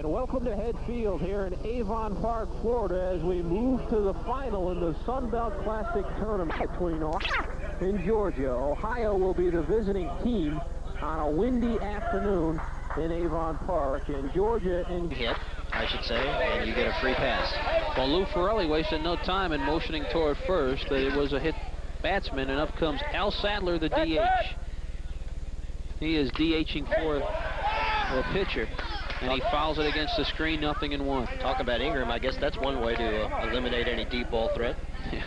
And welcome to Head Field here in Avon Park, Florida, as we move to the final in the Sunbelt Classic tournament between Ohio and Georgia. Ohio will be the visiting team on a windy afternoon in Avon Park, and Georgia in hit, I should say, and you get a free pass. Well, Lou Ferrelli wasted no time in motioning toward first. It was a hit batsman, and up comes Al Sadler, the DH. He is DHing for the pitcher, and he fouls it against the screen, 0-1. Talk about Ingram, I guess that's one way to eliminate any deep ball threat. Yeah.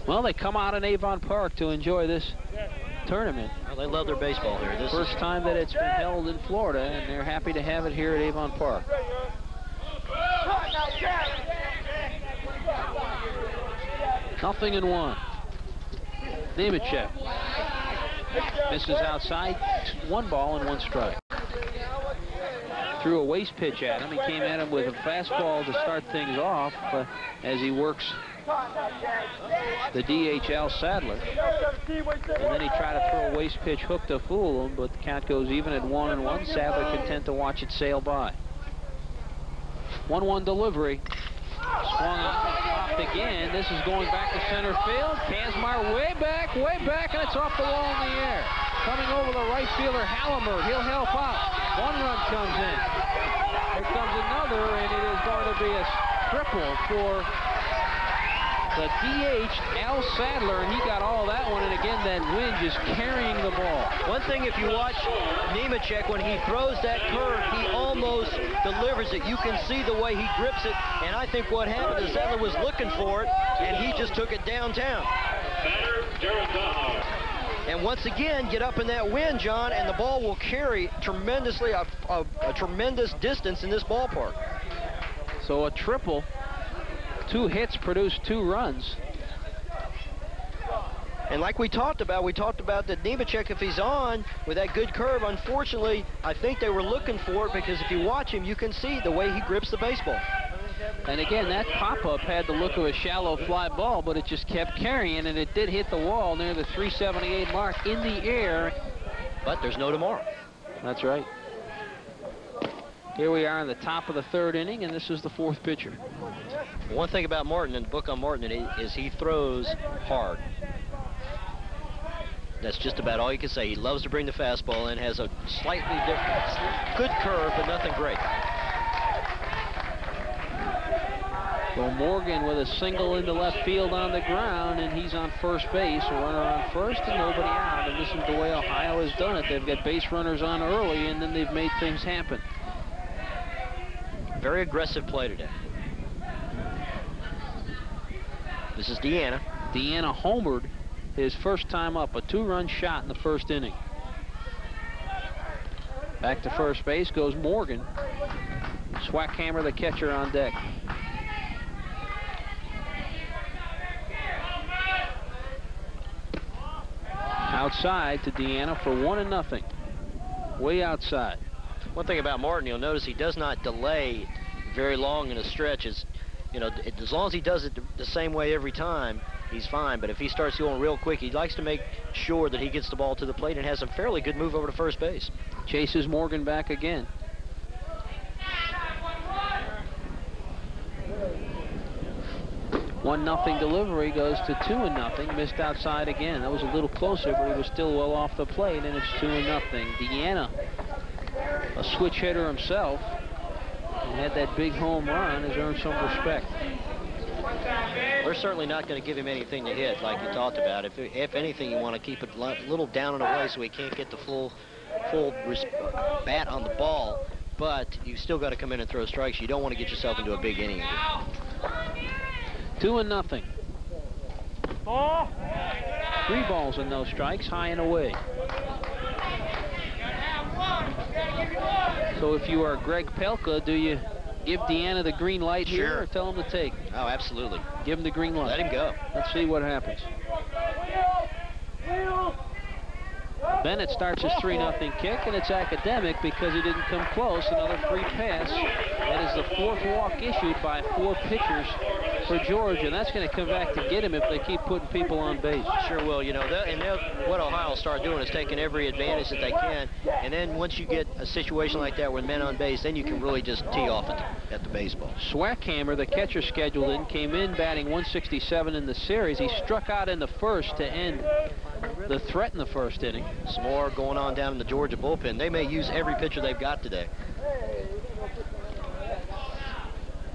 Well, they come out in Avon Park to enjoy this tournament. Well, they love their baseball here. This First time that it's been held in Florida, and they're happy to have it here at Avon Park. Nothing in one. Nemechek misses outside. 1 ball and 1 strike. Threw a waste pitch at him. He came at him with a fastball to start things off as he works the DH Al Sadler. And then he tried to throw a waste pitch hook to fool him, but the count goes even at 1-1. Sadler content to watch it sail by. 1-1 delivery. Swung off again. This is going back to center field. Kazmar way back, and it's off the wall in the air. Coming over the right fielder, Hallamert. He'll help out. 1 run comes in. Here comes another, and it is going to be a triple for the DH, Al Sadler, and he got all that one, and again, that wind just carrying the ball. One thing, if you watch Nemechek, when he throws that curve, he almost delivers it. You can see the way he grips it, and I think what happened is Sadler was looking for it, and he just took it downtown. And once again, get up in that wind, John, and the ball will carry tremendously, a tremendous distance in this ballpark. So a triple. 2 hits produce 2 runs. And like we talked about that Nemechek, if he's on with that good curve, unfortunately, I think they were looking for it, because if you watch him, you can see the way he grips the baseball. And again, that pop-up had the look of a shallow fly ball, but it just kept carrying, and it did hit the wall near the 378 mark in the air. But there's no tomorrow. That's right. Here we are in the top of the 3rd inning, and this is the 4th pitcher. One thing about Martin, and the book on Martin, is he throws hard. That's just about all you can say. He loves to bring the fastball in, has a slightly different, good curve, but nothing great. So Morgan with a single into left field on the ground, and he's on first base. A runner on first and nobody out. And this is the way Ohio has done it. They've got base runners on early, and then they've made things happen. Very aggressive play today. This is Deanna. Deanna homered his first time up, a 2-run shot in the 1st inning. Back to first base goes Morgan. Swackhammer, the catcher, on deck. Outside to Deanna for 1-0. Way outside. One thing about Martin, you'll notice he does not delay very long in a stretch. You know, as long as he does it the same way every time, he's fine. But if he starts going real quick, he likes to make sure that he gets the ball to the plate and has a fairly good move over to first base. Chases Morgan back again. One nothing delivery goes to 2-0. Missed outside again. That was a little closer, but he was still well off the plate, and it's 2-0. Deanna, a switch hitter himself, and had that big home run, has earned some respect. They're certainly not going to give him anything to hit like you talked about. If anything, you want to keep it a little down and away so he can't get the full bat on the ball, but you still got to come in and throw strikes. You don't want to get yourself into a big inning again. 2-0. 3 balls and no strikes, high and away. So if you are Greg Pelka, do you give Deanna the green light here or tell him to take? Oh, absolutely. Give him the green light. Let him go. Let's see what happens. Bennett starts his 3-0 kick, and it's academic because he didn't come close. Another free pass. That is the 4th walk issued by 4 pitchers for Georgia, and that's going to come back to get him if they keep putting people on base. Sure will, you know. What Ohio will start doing is taking every advantage that they can, and then once you get a situation like that with men on base, then you can really just tee off at the baseball. Swackhammer, the catcher scheduled in, came in batting 167 in the series. He struck out in the first to end the threat in the first inning. Some more going on down in the Georgia bullpen. They may use every pitcher they've got today.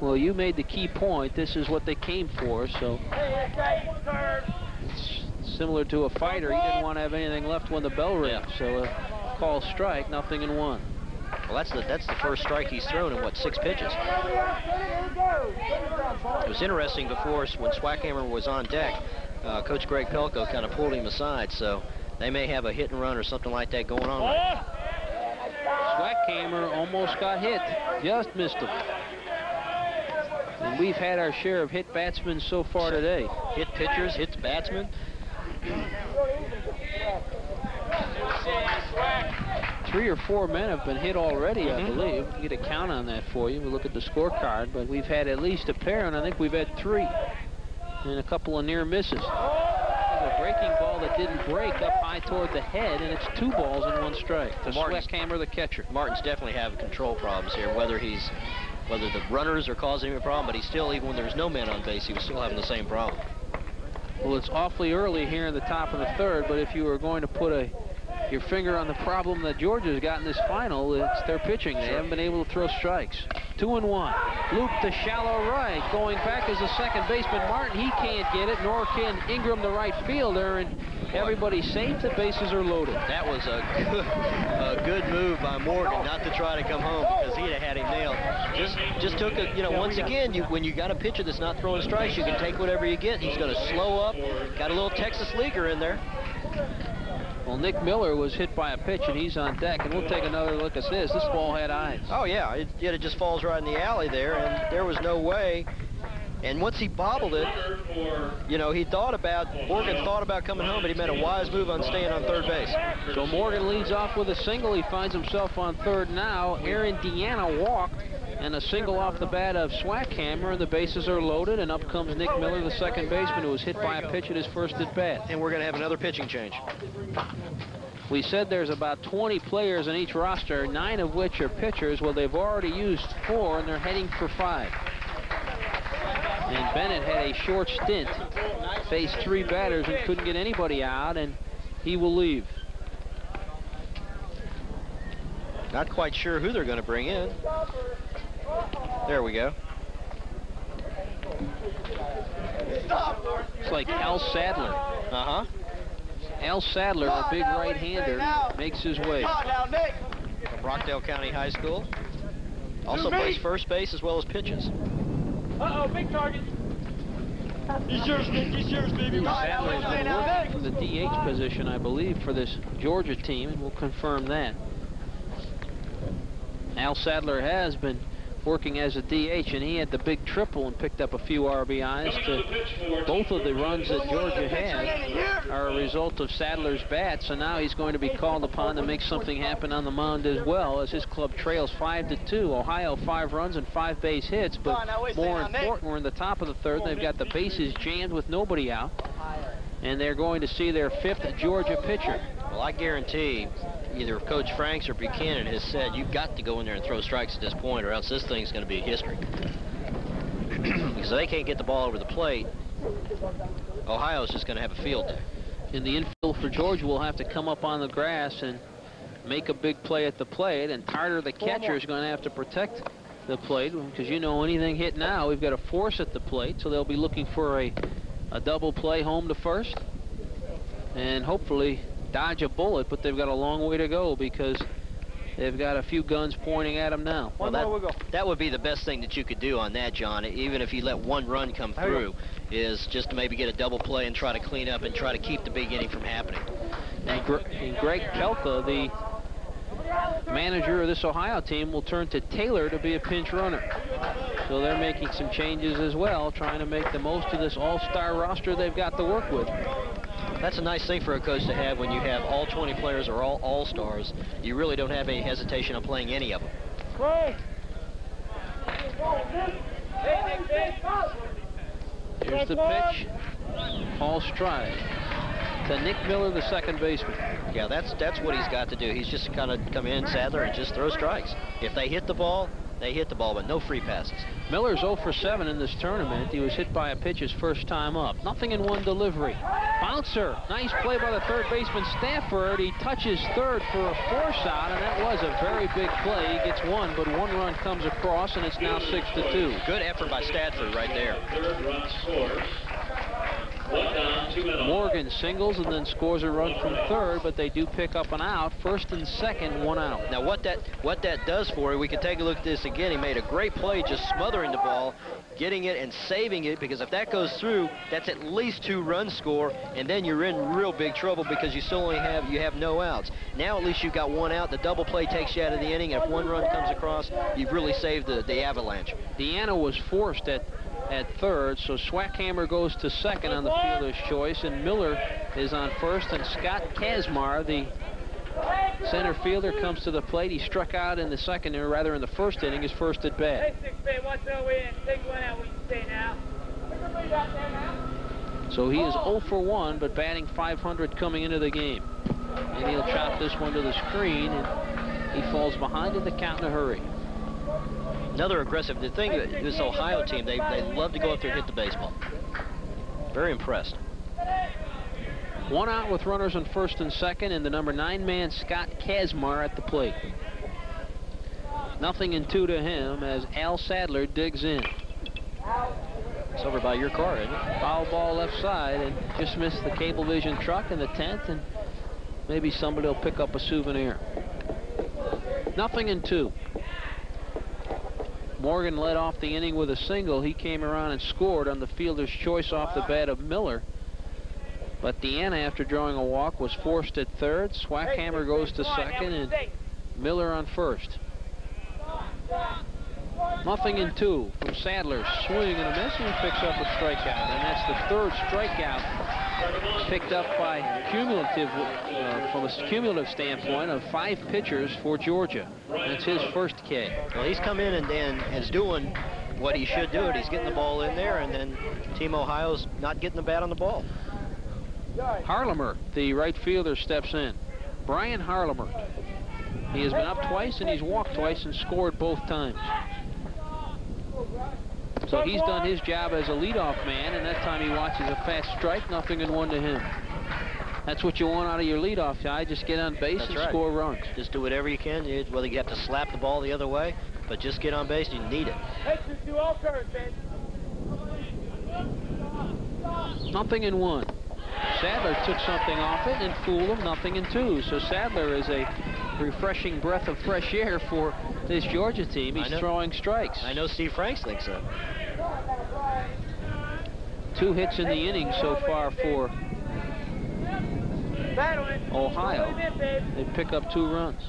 Well, you made the key point. This is what they came for, so it's similar to a fighter. He didn't want to have anything left when the bell rings. Yeah. So a call strike, 0-1. Well, that's the first strike he's thrown in, what, 6 pitches? It was interesting before when Swackhammer was on deck. Coach Greg Pelko kind of pulled him aside, so they may have a hit and run or something like that going on right now. Swackhammer almost got hit, just missed him. And we've had our share of hit batsmen so far today. Hit pitchers, hit batsmen. 3 or 4 men have been hit already, I believe. We'll get a count on that for you. We'll look at the scorecard, but we've had at least a pair, and I think we've had 3. And a couple of near misses. A breaking ball that didn't break up high toward the head, and it's 2 balls and 1 strike. To Swackhammer, the catcher. Martin's definitely having control problems here, whether the runners are causing him a problem, but he's still, even when there's no men on base, he was still having the same problem. Well, it's awfully early here in the top of the 3rd, but if you were going to put your finger on the problem that Georgia's got in this final, it's their pitching. They haven't been able to throw strikes. 2-1. Loop to shallow right. Going back is the second baseman, Martin. He can't get it, nor can Ingram, the right fielder, and everybody's safe. The bases are loaded. That was a good move by Morgan not to try to come home, because he'd have had him nailed. Just took a, once again, when you got a pitcher that's not throwing strikes, you can take whatever you get. He's going to slow up. Got a little Texas leaguer in there. Well, Nick Miller was hit by a pitch, and he's on deck, and we'll take another look at this. This ball had eyes. Oh, yeah. It just falls right in the alley there, and there was no way. And once he bobbled it, Morgan thought about coming home, but he made a wise move on staying on third base. So Morgan leads off with a single. He finds himself on third now. Aaron Deanna walked, and a single off the bat of Swackhammer, and the bases are loaded, and up comes Nick Miller, the second baseman, who was hit by a pitch at his first at bat. And we're going to have another pitching change. We said there's about 20 players in each roster, 9 of which are pitchers. Well, they've already used 4, and they're heading for 5. And Bennett had a short stint, faced 3 batters and couldn't get anybody out, and he will leave. Not quite sure who they're going to bring in. There we go. It's like Al Sadler. Uh-huh. Al Sadler, a big right-hander, makes his way. From Rockdale County High School. Also plays first base as well as pitches. Uh-oh, big target. He's yours, Nick. He's yours, baby. Sadler's been working for the DH position, I believe, for this Georgia team, and we'll confirm that. Al Sadler has been working as a DH, and he had the big triple and picked up a few RBIs. Both of the runs that Georgia had are a result of Sadler's bat, so now he's going to be called upon to make something happen on the mound as well, as his club trails 5-2. Ohio 5 runs and 5 base hits, but more important, we're in the top of the 3rd. They've got the bases jammed with nobody out, and they're going to see their 5th Georgia pitcher. Well, I guarantee either Coach Franks or Buchanan has said you've got to go in there and throw strikes at this point, or else this thing's going to be history. Because they can't get the ball over the plate, Ohio's just going to have a field day. In the infield for Georgia, will have to come up on the grass and make a big play at the plate, and Tarter, the catcher, is going to have to protect the plate, because anything hit now, we've got a force at the plate, so they'll be looking for a double play home to first, and hopefully dodge a bullet, but they've got a long way to go because they've got a few guns pointing at them now. Well, that would be the best thing that you could do on that, John, even if you let 1 run come through, is just to maybe get a double play and try to clean up and try to keep the big inning from happening. And Greg Pelka, the manager of this Ohio team, will turn to Taylor to be a pinch runner. So they're making some changes as well, trying to make the most of this all-star roster they've got to work with. That's a nice thing for a coach to have when you have all 20 players are all all-stars. You really don't have any hesitation on playing any of them. Here's the pitch. Paul strike to Nick Miller, the second baseman. Yeah, that's what he's got to do. He's just got to come in, Sadler, and just throw strikes. If they hit the ball, they hit the ball, but no free passes. Miller's 0 for 7 in this tournament. He was hit by a pitch his first time up. Nothing in one delivery. Bouncer. Nice play by the third baseman, Stafford. He touches third for a force out, and that was a very big play. He gets one, but one run comes across, and it's now 6-2. Good effort by Stafford right there. Third run scores. 1 down, 2 men on. Morgan singles and then scores a run from third, but they do pick up an out. First and second, 1 out. Now what that does for you, we can take a look at this again. He made a great play just smothering the ball, getting it and saving it, because if that goes through, that's at least 2 runs score, and then you're in real big trouble because you still only have no outs. Now at least you've got 1 out. The double play takes you out of the inning, and if 1 run comes across, you've really saved the Avalanche. Deanna was forced at third, so Swackhammer goes to second on the fielder's choice, and Miller is on first, and Scott Kazmar, the center fielder, comes to the plate. He struck out in the second, or rather in the first inning, his first at bat. So he is 0 for 1, but batting .500 coming into the game. And he'll chop this one to the screen, and he falls behind in the count in a hurry. Another aggressive. The thing, this Ohio team, they love to go up there and hit the baseball. Very impressed. 1 out with runners on first and second, and the number 9 man, Scott Kazmar, at the plate. 0-2 to him as Al Sadler digs in. It's over by your car, isn't it? Foul ball left side, and just missed the Cablevision truck in the 10th, and maybe somebody will pick up a souvenir. 0-2. Morgan led off the inning with a single. He came around and scored on the fielder's choice off the bat of Miller. But Deanna, after drawing a walk, was forced at third. Swackhammer goes to second, and Miller on first. 0-2 from Sadler. Swing and a miss, and he picks up a strikeout. And that's the third strikeout picked up by cumulative, from a cumulative standpoint, of 5 pitchers for Georgia. That's his first K. Well, he's come in and is doing what he should do. He's getting the ball in there, and then Team Ohio's not getting the bat on the ball. Harlemer, the right fielder, steps in. Brian Harlemer. He has been up twice, and he's walked twice and scored both times. So he's done his job as a leadoff man, and that time he watches a fast strike. 0-1 to him. That's what you want out of your leadoff guy. Just get on base and score runs. Just do whatever you can. Whether you have to slap the ball the other way, but just get on base. You need it. 0-1. Sadler took something off it and fooled him. 0-2. So Sadler is a refreshing breath of fresh air for this Georgia team. He's throwing strikes. I know Steve Franks thinks so. 2 hits in the inning so far for Ohio. They pick up 2 runs.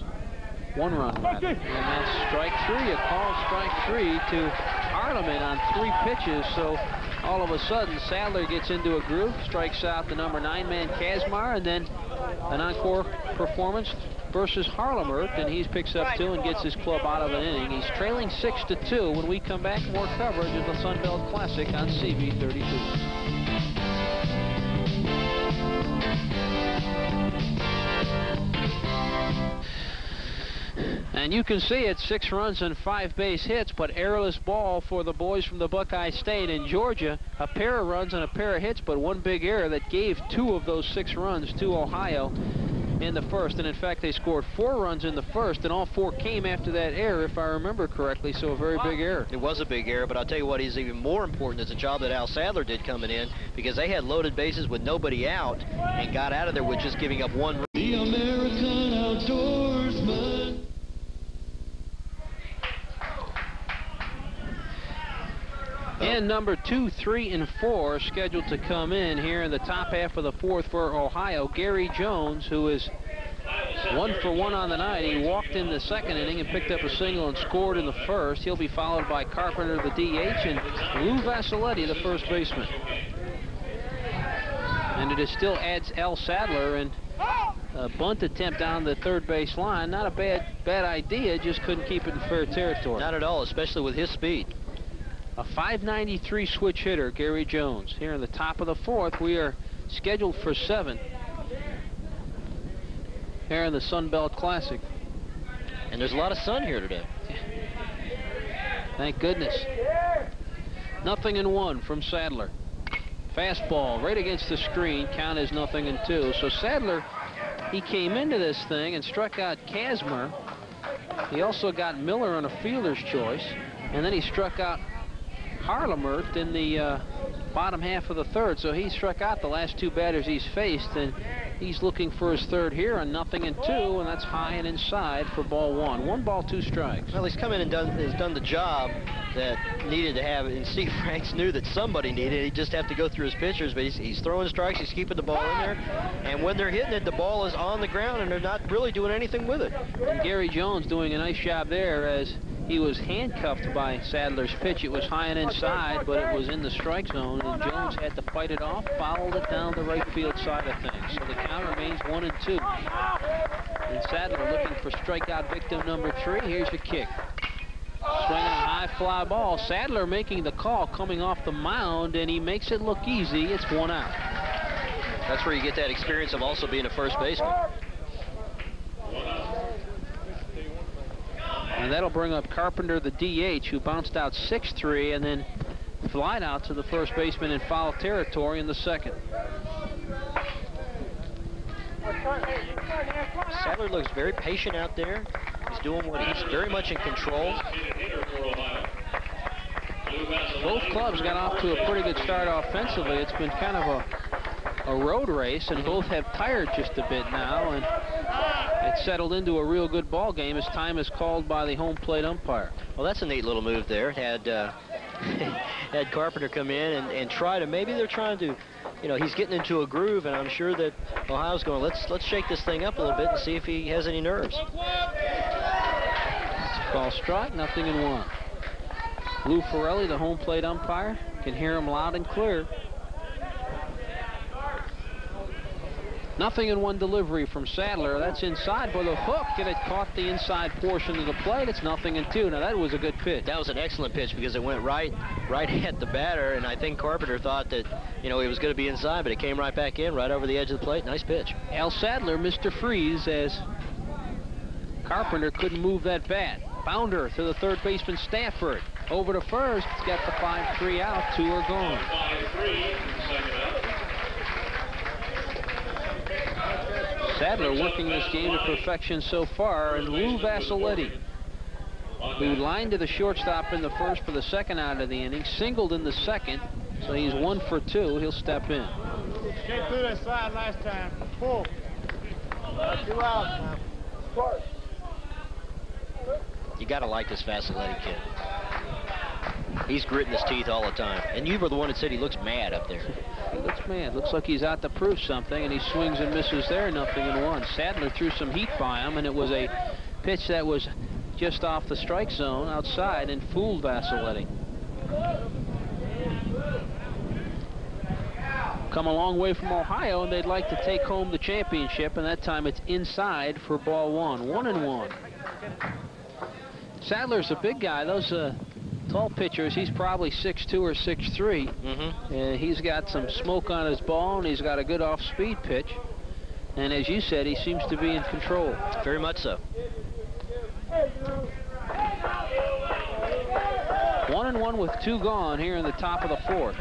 1 run, rather. And that's strike 3. A call strike 3 to Harleman on 3 pitches. So all of a sudden, Sadler gets into a groove, strikes out the number 9 man, Kazmar, and then an encore performance versus Harlemer, and he picks up 2 and gets his club out of an inning. He's trailing 6-2. When we come back, more coverage of the Sunbelt Classic on CB32. And you can see it's 6 runs and 5 base hits, but errorless ball for the boys from the Buckeye State. In Georgia, a pair of runs and a pair of hits, but 1 big error that gave 2 of those 6 runs to Ohio in the first. And in fact, they scored 4 runs in the first, and all 4 came after that error, if I remember correctly. So a very big error. It was a big error, but I'll tell you what is even more important is the job that Al Sadler did coming in, because they had loaded bases with nobody out and got out of there with just giving up 1 run. The American Outdoorsman. And number 2, 3, and 4 scheduled to come in here in the top half of the 4th for Ohio. Gary Jones, who is 1 for 1 on the night. He walked in the second inning and picked up a single and scored in the first. He'll be followed by Carpenter, the DH, and Lou Vaciletti, the first baseman. And it is still adds Al Sadler, and a bunt attempt down the third base line. Not a bad idea, just couldn't keep it in fair territory. Not at all, especially with his speed. A .593 switch hitter, Gary Jones. Here in the top of the fourth, we are scheduled for 7 here in the Sunbelt Classic. And there's a lot of sun here today. Thank goodness. 0-1 from Sadler. Fastball right against the screen. Count is 0-2. So Sadler, he came into this thing and struck out Kazmar. He also got Miller on a fielder's choice. And then he struck out Harlemert in the bottom half of the third. So he struck out the last 2 batters he's faced. And he's looking for his third here on 0-2. And that's high and inside for ball 1. 1 ball, 2 strikes. Well, he's come in and has done the job that needed to have, and Steve Franks knew that somebody needed. He'd just have to go through his pitchers, but he's throwing strikes, he's keeping the ball in there, and when they're hitting it, the ball is on the ground, and they're not really doing anything with it. And Gary Jones doing a nice job there as he was handcuffed by Sadler's pitch. It was high and inside, but it was in the strike zone, and Jones had to fight it off, fouled it down the right field side of things. So the count remains 1-2. And Sadler looking for strikeout victim number 3. Here's your kick. Swinging a high fly ball. Sadler making the call coming off the mound, and he makes it look easy. It's 1 out. That's where you get that experience of also being a first baseman. And that'll bring up Carpenter, the DH, who bounced out 6-3 and then flied out to the first baseman in foul territory in the second. Sadler looks very patient out there. He's doing what he's very much in control. Both clubs got off to a pretty good start offensively. It's been kind of a road race, and both have tired just a bit now, and it's settled into a real good ball game as time is called by the home plate umpire. Well, that's a neat little move there. Had had Carpenter come in and try to, maybe they're trying to, you know, he's getting into a groove, and I'm sure that Ohio's going, let's shake this thing up a little bit and see if he has any nerves. Ball strike, 0-1. Lou Ferrelli, the home plate umpire, can hear him loud and clear. 0-1 delivery from Sadler. That's inside for the hook, and it caught the inside portion of the plate. It's 0-2. Now that was a good pitch. That was an excellent pitch because it went right at the batter, and I think Carpenter thought that, you know, it was going to be inside, but it came right back in, right over the edge of the plate. Nice pitch. Al Sadler, Mr. Freeze, as Carpenter couldn't move that bat. Bounder to the third baseman Stafford. Over to first. It's got the 5-3 out. 2 are gone. 5-3, second out. Sadler working this game to perfection so far, and Lou Vaciletti, who lined to the shortstop in the first for the second out of the inning, singled in the second, so he's 1 for 2. He'll step in. Came through that side last time. Full. 2 outs now. You got to like this Vaciletti kid. He's gritting his teeth all the time. And you were the one that said he looks mad up there. He looks mad. Looks like he's out to prove something, and he swings and misses there, 0-1. Sadler threw some heat by him, and it was a pitch that was just off the strike zone outside and fooled Vaciletti. Come a long way from Ohio, and they'd like to take home the championship, and that time it's inside for ball 1. 1-1. Sadler's a big guy. Those tall pitchers, he's probably 6'2 or 6'3. And he's got some smoke on his ball, and he's got a good off-speed pitch. And as you said, he seems to be in control. Very much so. 1-1 with 2 gone here in the top of the fourth.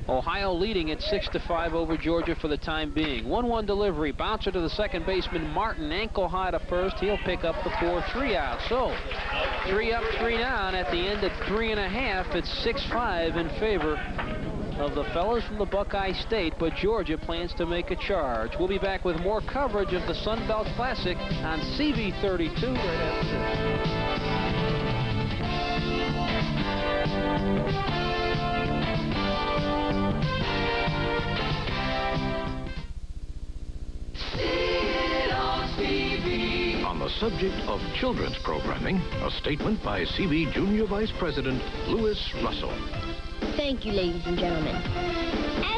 Ohio leading at 6-5 over Georgia for the time being. 1-1 delivery. Bouncer to the second baseman Martin. Ankle high to first. He'll pick up the 4-3 out. So 3 up, 3 down at the end of 3.5. It's 6-5 in favor of the fellows from the Buckeye State, but Georgia plans to make a charge. We'll be back with more coverage of the Sunbelt Classic on CV32 right after this. On the subject of children's programming, a statement by CV Junior Vice President Louis Russell. Thank you, ladies and gentlemen.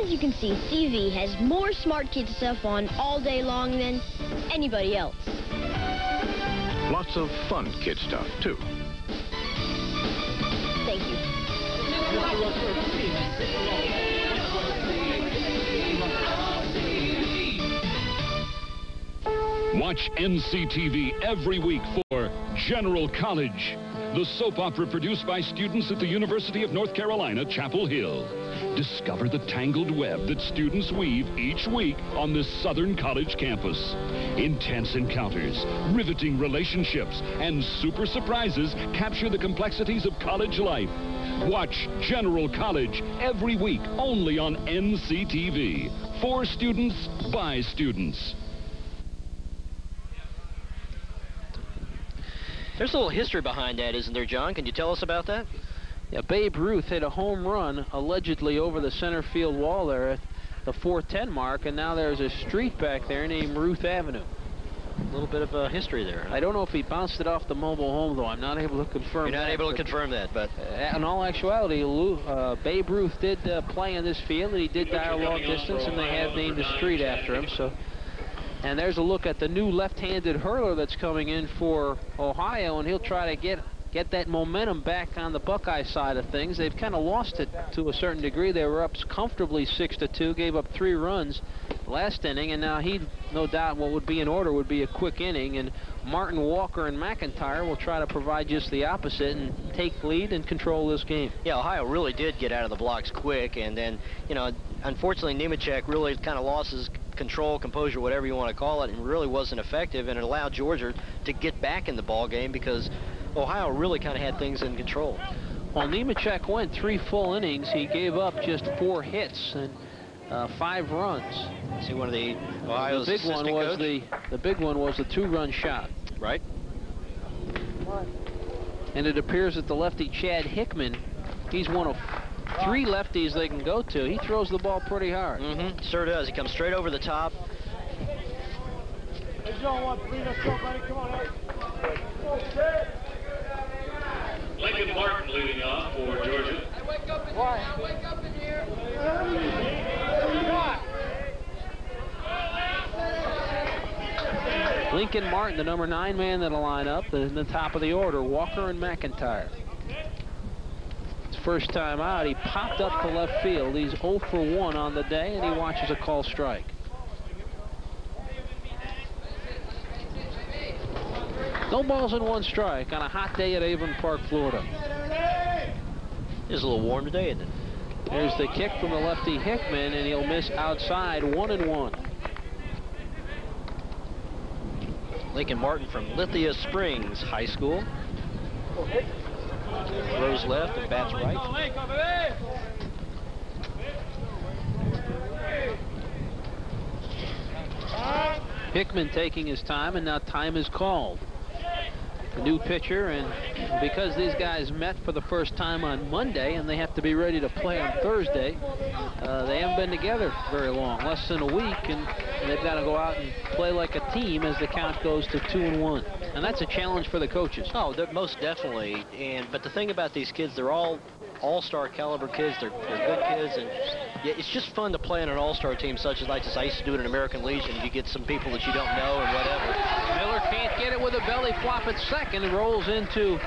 As you can see, CV has more smart kid stuff on all day long than anybody else. Lots of fun kid stuff, too. Thank you. Watch NCTV every week for General College, the soap opera produced by students at the University of North Carolina, Chapel Hill. Discover the tangled web that students weave each week on this Southern college campus. Intense encounters, riveting relationships, and super surprises capture the complexities of college life. Watch General College every week only on NCTV. For students, by students. There's a little history behind that, isn't there, John? Can you tell us about that? Yeah, Babe Ruth hit a home run allegedly over the center field wall there at the 410 mark, and now there's a street back there named Ruth Avenue. A little bit of history there. I don't know if he bounced it off the mobile home, though. I'm not able to confirm that. You're not able to confirm that, but... in all actuality, Babe Ruth did play in this field, and he did die a long distance, and they have named the street after him. So, and there's a look at the new left-handed hurler that's coming in for Ohio, and he'll try to get that momentum back on the Buckeye side of things. They've kind of lost it to a certain degree. They were up comfortably 6-2, gave up 3 runs last inning, and now he, no doubt, what would be in order would be a quick inning, and Martin, Walker, and McIntyre will try to provide just the opposite and take lead and control this game. Yeah, Ohio really did get out of the blocks quick, and then, you know, unfortunately, Nemechek really kind of lost his control, composure, whatever you want to call it, and really wasn't effective, and it allowed Georgia to get back in the ball game because Ohio really kind of had things in control. While Nemechek went 3 full innings, he gave up just 4 hits and 5 runs. See, one of the Ohio's the big one was the 2-run shot. Right. And it appears that the lefty Chad Hickman, he's one of 3 lefties they can go to. He throws the ball pretty hard. Mm-hmm. Sure does. He comes straight over the top. Hey, John, 1-3, let's go, buddy. Come on, hey. Lincoln Martin leading off for Georgia. Wake up in here. Lincoln Martin, the number 9 man that'll line up in the top of the order. Walker and McIntyre. His first time out, he popped up to left field. He's 0 for 1 on the day, and he watches a call strike. No balls and 1 strike on a hot day at Avon Park, Florida. It's a little warm today, isn't it? There's the kick from the lefty Hickman, and he'll miss outside, 1-1. Lincoln Martin from Lithia Springs High School. Throws left and bats right. Hickman taking his time, and now time is called. The new pitcher, and because these guys met for the first time on Monday and they have to be ready to play on Thursday, they haven't been together very long, less than a week, and they've got to go out and play like a team as the count goes to 2-1. And that's a challenge for the coaches. Oh, most definitely. But the thing about these kids, they're all-star caliber kids. They're good kids, and yeah, it's just fun to play on an all-star team such as like this. I used to do it in American Legion. You get some people that you don't know and whatever. Miller can't get it with a belly flop at second. It rolls into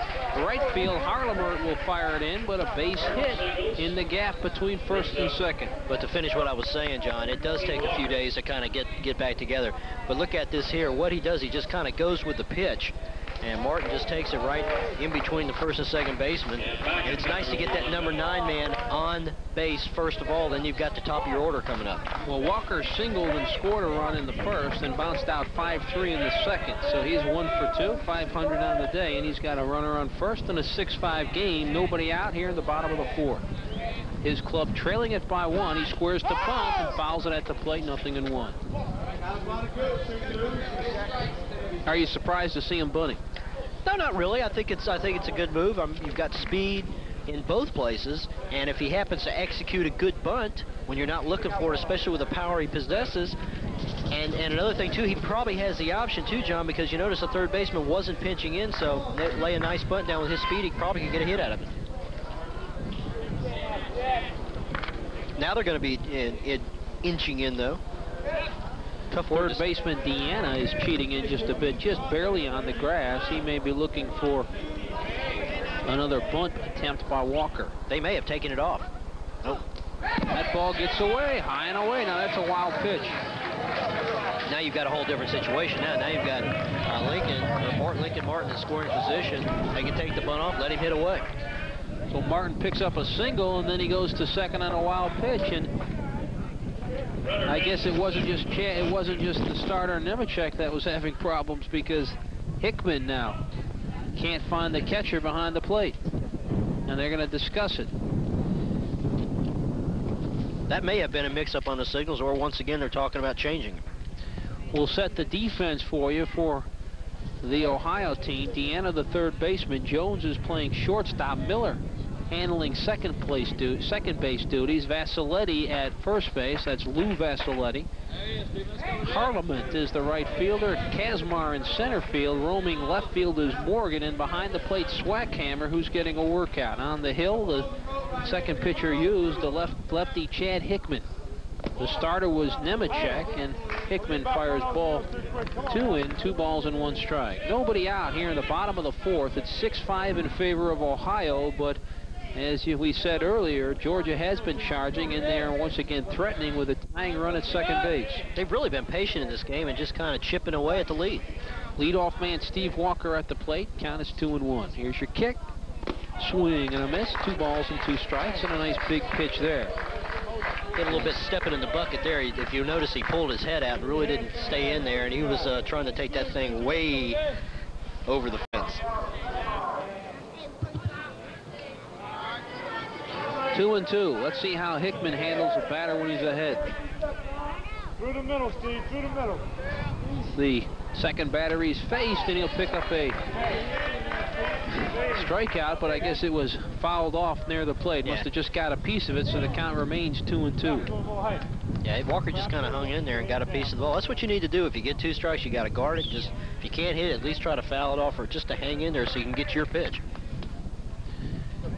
right field. Harlemer will fire it in, but a base hit in the gap between first and second. But to finish what I was saying, John, it does take a few days to kind of get back together. But look at this here. What he does, he just kind of goes with the pitch. And Martin just takes it right in between the first and second baseman. And it's nice to get that number 9 man on base first of all. Then you've got the top of your order coming up. Well, Walker singled and scored a run in the first and bounced out 5-3 in the second. So he's 1 for 2, 500 on the day, and he's got a runner on first in a 6-5 game. Nobody out here in the bottom of the 4th. His club trailing it by 1. He squares to bunt and fouls it at the plate, 0-1. Are you surprised to see him bunting? No, not really. I think it's a good move. You've got speed in both places, and if he happens to execute a good bunt when you're not looking for it, especially with the power he possesses, and another thing too, he probably has the option too, John, because you notice the third baseman wasn't pinching in, so lay a nice bunt down with his speed, he probably could get a hit out of it. Now they're going to be inching in though. Third baseman Deanna is cheating in just a bit, just barely on the grass. He may be looking for another bunt attempt by Walker. They may have taken it off. Nope. That ball gets away, high and away. Now that's a wild pitch. Now you've got a whole different situation. Now you've got Lincoln Martin in scoring position. They can take the bunt off, let him hit away. So Martin picks up a single, and then he goes to second on a wild pitch. And I guess it wasn't just the starter Nemechek that was having problems, because Hickman now can't find the catcher behind the plate, and they're going to discuss it. That may have been a mix-up on the signals, or once again they're talking about changing. We'll set the defense for you for the Ohio team. Deanna, the third baseman. Jones is playing shortstop. Miller handling second base duties. Vassiletti at first base. That's Lou Vassiletti. Parliament is the right fielder. Kazmar in center field. Roaming left field is Morgan, and behind the plate Swackhammer, who's getting a workout. On the hill, the second pitcher used, the lefty Chad Hickman. The starter was Nemechek, and Hickman fires ball 2 in, 2 balls and 1 strike. Nobody out here in the bottom of the 4th. It's 6-5 in favor of Ohio, but as we said earlier, Georgia has been charging, and they're once again threatening with a tying run at second base. They've really been patient in this game and just kind of chipping away at the lead. Leadoff man Steve Walker at the plate. Count is 2-1. Here's your kick. Swing and a miss. 2 balls and 2 strikes, and a nice big pitch there. Get a little bit stepping in the bucket there. If you notice, he pulled his head out and really didn't stay in there, and he was trying to take that thing way over the fence. 2-2. Let's see how Hickman handles a batter when he's ahead. Through the middle, Steve, through the middle. The second batter he's faced, and he'll pick up a strikeout, but I guess it was fouled off near the plate. Must have just got a piece of it, so the count remains 2-2. Yeah, Walker just kind of hung in there and got a piece of the ball. That's what you need to do. If you get 2 strikes, you got to guard it. Just if you can't hit it, at least try to foul it off, or just to hang in there so you can get your pitch.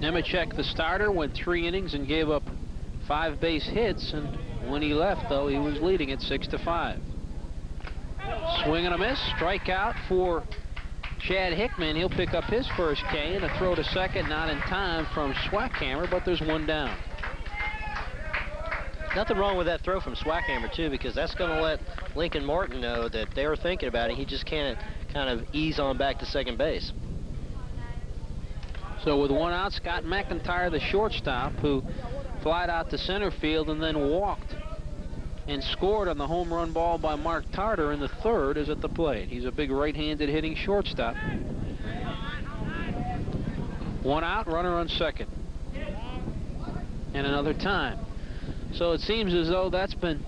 Nemechek, the starter, went 3 innings and gave up 5 base hits, and when he left, though, he was leading at 6-5. Swing and a miss. Strikeout for Chad Hickman. He'll pick up his first K, and a throw to second, not in time from Swackhammer, but there's 1 down. Nothing wrong with that throw from Swackhammer, too, because that's going to let Lincoln Martin know that they're thinking about it. He just can't kind of ease on back to second base. So with 1 out, Scott McIntyre, the shortstop, who flied out to center field and then walked and scored on the home run ball by Mark Tarter in the 3rd, is at the plate. He's a big right-handed hitting shortstop. 1 out, runner on second. And another time. So it seems as though that's been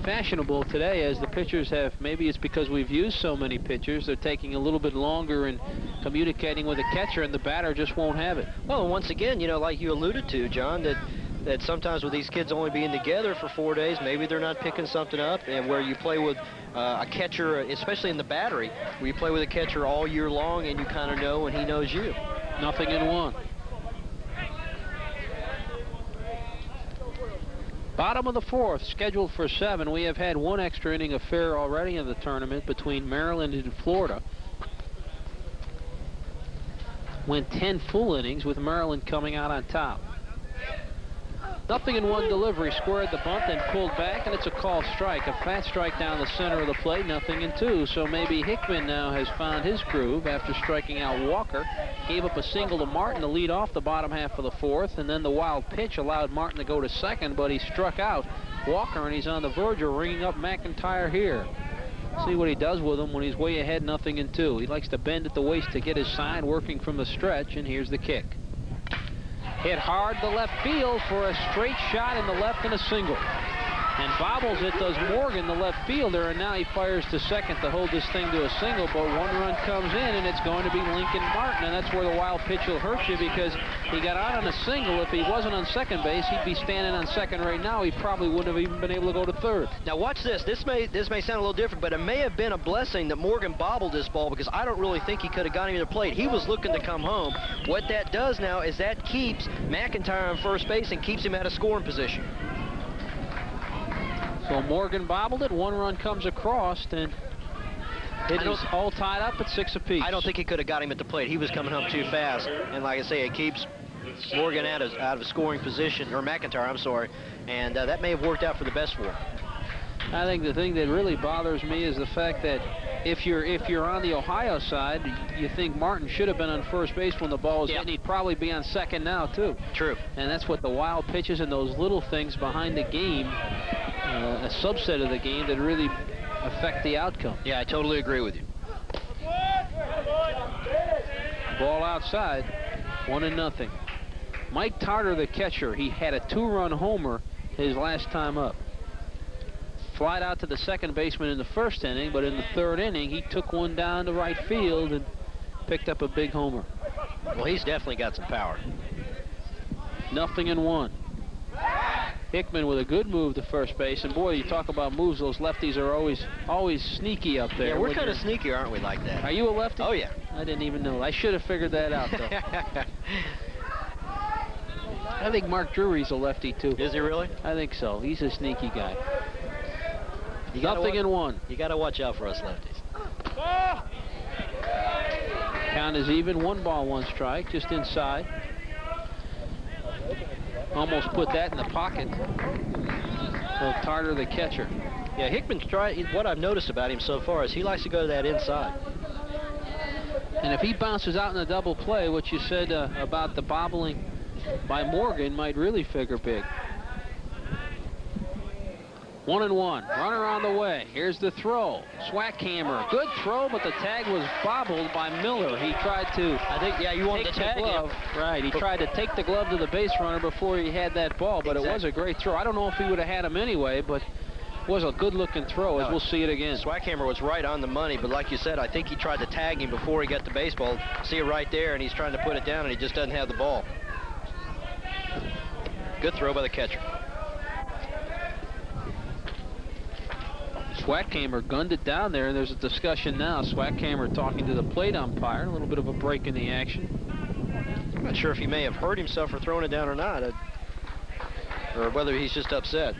fashionable today, as the pitchers have, maybe it's because we've used so many pitchers, they're taking a little bit longer in communicating with the catcher, and the batter just won't have it. Well, and once again, you know, like you alluded to, John, that sometimes with these kids only being together for 4 days, maybe they're not picking something up, and where you play with a catcher, especially in the battery, where you play with a catcher all year long and you kind of know and he knows you. 0-1. Bottom of the 4th, scheduled for 7. We have had 1 extra inning affair already in the tournament between Maryland and Florida. Went 10 full innings, with Maryland coming out on top. 0-1 delivery, squared the bunt, then pulled back, and it's a called strike. A fat strike down the center of the plate, 0-2. So maybe Hickman now has found his groove after striking out Walker. Gave up a single to Martin to lead off the bottom half of the 4th, and then the wild pitch allowed Martin to go to second, but he struck out Walker, and he's on the verge of ringing up McIntyre here. See what he does with him when he's way ahead, 0-2. He likes to bend at the waist to get his side, working from the stretch, and here's the kick. Hit hard to left field for a straight shot in the left and a single. And bobbles it, does Morgan, the left fielder, and now he fires to second to hold this thing to a single, but 1 run comes in, and it's going to be Lincoln Martin, and that's where the wild pitch will hurt you, because he got out on a single. If he wasn't on second base, he'd be standing on second right now. He probably wouldn't have even been able to go to 3rd. Now watch this. This may sound a little different, but it may have been a blessing that Morgan bobbled this ball, because I don't really think he could have gotten him to the plate. He was looking to come home. What that does now is that keeps McIntyre on first base and keeps him out of scoring position. So Morgan bobbled it. 1 run comes across, and it is all tied up at 6 apiece. I don't think he could have got him at the plate. He was coming home too fast. And like I say, it keeps Morgan out of scoring position, or McIntyre, I'm sorry. And that may have worked out for the best for him. I think the thing that really bothers me is the fact that if you're on the Ohio side, you think Martin should have been on first base when the ball was hit. He'd probably be on second now, too. True. And that's what the wild pitches and those little things behind the game, a subset of the game that really affect the outcome. Yeah, I totally agree with you. Ball outside, 1-0. Mike Tarter, the catcher, he had a 2-run homer his last time up. Flied out to the second baseman in the first inning, but in the third inning, he took one down to right field and picked up a big homer. Well, he's definitely got some power. 0-1. Hickman with a good move to first base, and boy, you talk about moves, those lefties are always sneaky up there. Yeah, we're kind of sneaky, aren't we, like that? Are you a lefty? Oh, yeah. I didn't even know. I should have figured that out, though. I think Mark Drury's a lefty, too. Is he really? I think so. He's a sneaky guy. 0-1. You got to watch out for us lefties. Count is even. 1 ball, 1 strike, just inside. Almost put that in the pocket of Tarter, the catcher. Yeah, Hickman's what I've noticed about him so far is he likes to go to that inside. And if he bounces out in a double play, what you said about the bobbling by Morgan might really figure big. 1-1. Runner on the way. Here's the throw. Swackhammer. Good throw, but the tag was bobbled by Miller. He tried to. I think, yeah, you wanted to tag glove. Right. He tried to take the glove to the base runner before he had that ball, but it was a great throw. I don't know if he would have had him anyway, but it was a good-looking throw, as we'll see it again. Swackhammer was right on the money, but like you said, I think he tried to tag him before he got the baseball. See it right there, and he's trying to put it down, and he just doesn't have the ball. Good throw by the catcher. Swackhammer gunned it down there, and there's a discussion now. Swackhammer talking to the plate umpire. A little bit of a break in the action. I'm not sure if he may have hurt himself for throwing it down or not, or whether he's just upset.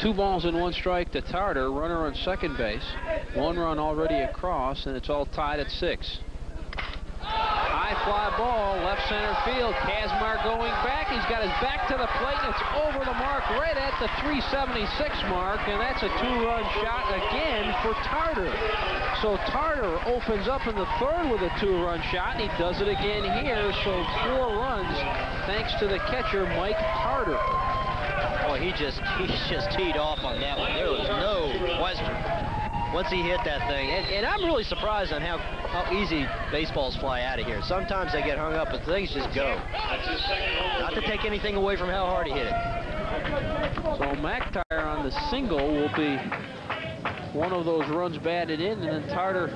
2 balls and 1 strike to Tarter. Runner on second base. 1 run already across, and it's all tied at 6. High fly ball, left center field. Kazmar going back. He's got his back to the plate, and it's over the mark right at the 376 mark, and that's a 2-run shot again for Tarter. So Tarter opens up in the third with a 2-run shot, and he does it again here. So 4 runs thanks to the catcher, Mike Tarter. Oh, he's just teed off on that one. There was no question. Once he hit that thing, and I'm really surprised on how easy baseballs fly out of here. Sometimes they get hung up, but things just go. Not to take anything away from how hard he hit it. So McIntyre on the single will be one of those runs batted in, and then Tarter